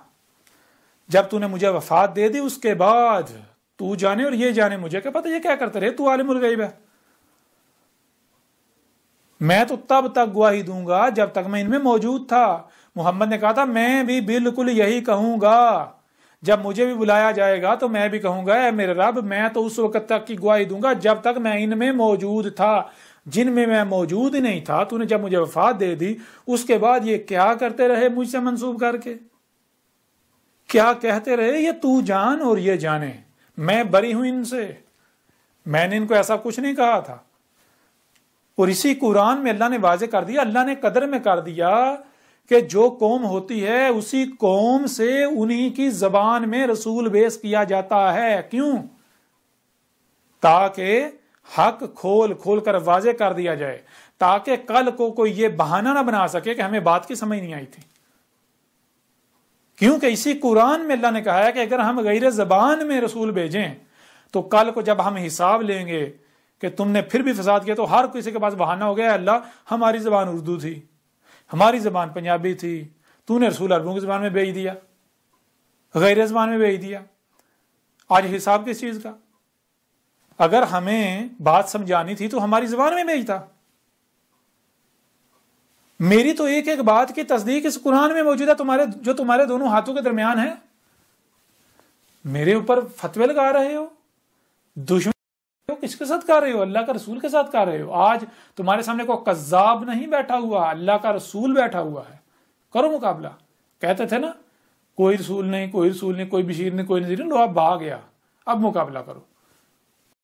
جب تو نے مجھے وفات دے دی، اس کے بعد تو جانے اور یہ جانے، مجھے کیا پتہ یہ کیا کرتے رہے، تو عالم الغیب ہے. میں تو تب تک گواہی دوں گا جب تک میں ان میں موجود تھا. محمد نے کہا تھا میں بھی بالکل یہی کہوں گا، جب مجھے بھی بلایا جائے گا تو میں بھی کہوں گا اے میرے رب، میں تو اس وقت تک کی گواہی دوں گا جب تک میں ان میں موجود تھا. جن میں میں موجود ہی نہیں تھا، تو نے جب مجھے وفات دے دی، اس کے بعد یہ کیا کرتے رہے مجھ سے منسوب کر کے، کیا کہتے رہے، یہ تو جان اور یہ جانے، میں بری ہوں ان سے، میں نے ان کو ایسا کچھ نہیں کہا تھا. اور اسی قرآن میں اللہ نے واضح کر دیا، اللہ نے قدر میں کر دیا کہ جو قوم ہوتی ہے اسی قوم سے انہی کی زبان میں رسول بیس کیا جاتا ہے. کیوں؟ تاکہ حق کھول کھول کر واضح کر دیا جائے، تاکہ کل کو کوئی یہ بہانہ نہ بنا سکے کہ ہمیں بات کی سمجھ نہیں آئی تھی. کیونکہ اسی قرآن میں اللہ نے کہا ہے کہ اگر ہم غیر زبان میں رسول بھیجیں تو کل کو جب ہم حساب لیں گے کہ تم نے پھر بھی فساد کیا، تو ہر کسی کے پاس بہانہ ہو گیا، اللہ ہماری زبان اردو تھی، ہماری زبان پنجابی تھی، تو نے رسول عربوں کی زبان میں بھیج دیا، غیر زبان میں بھیج دیا. آج حساب کس چیز کا؟ اگر ہمیں بات سمجھانی تھی تو ہماری زبان میں بھیجتا. میری تو ایک ایک بات کی تصدیق اس قرآن میں موجود ہے، جو تمہارے دونوں ہاتھوں کے درمیان ہے. میرے اوپر فتوے لگا رہے ہو، دشمن کس کے ساتھ کر رہے ہو؟ اللہ کا رسول کے ساتھ کر رہے ہو. آج تمہارے سامنے کوئی کذاب نہیں بیٹھا ہوا، اللہ کا رسول بیٹھا ہوا ہے. کرو مقابلہ، کہتے تھے نا کوئی رسول نہیں، کوئی رسول نہیں، کوئی بشیر نہیں، کوئی نذیر نہیں، لو اب بھاگ گیا، اب مقابلہ کرو۔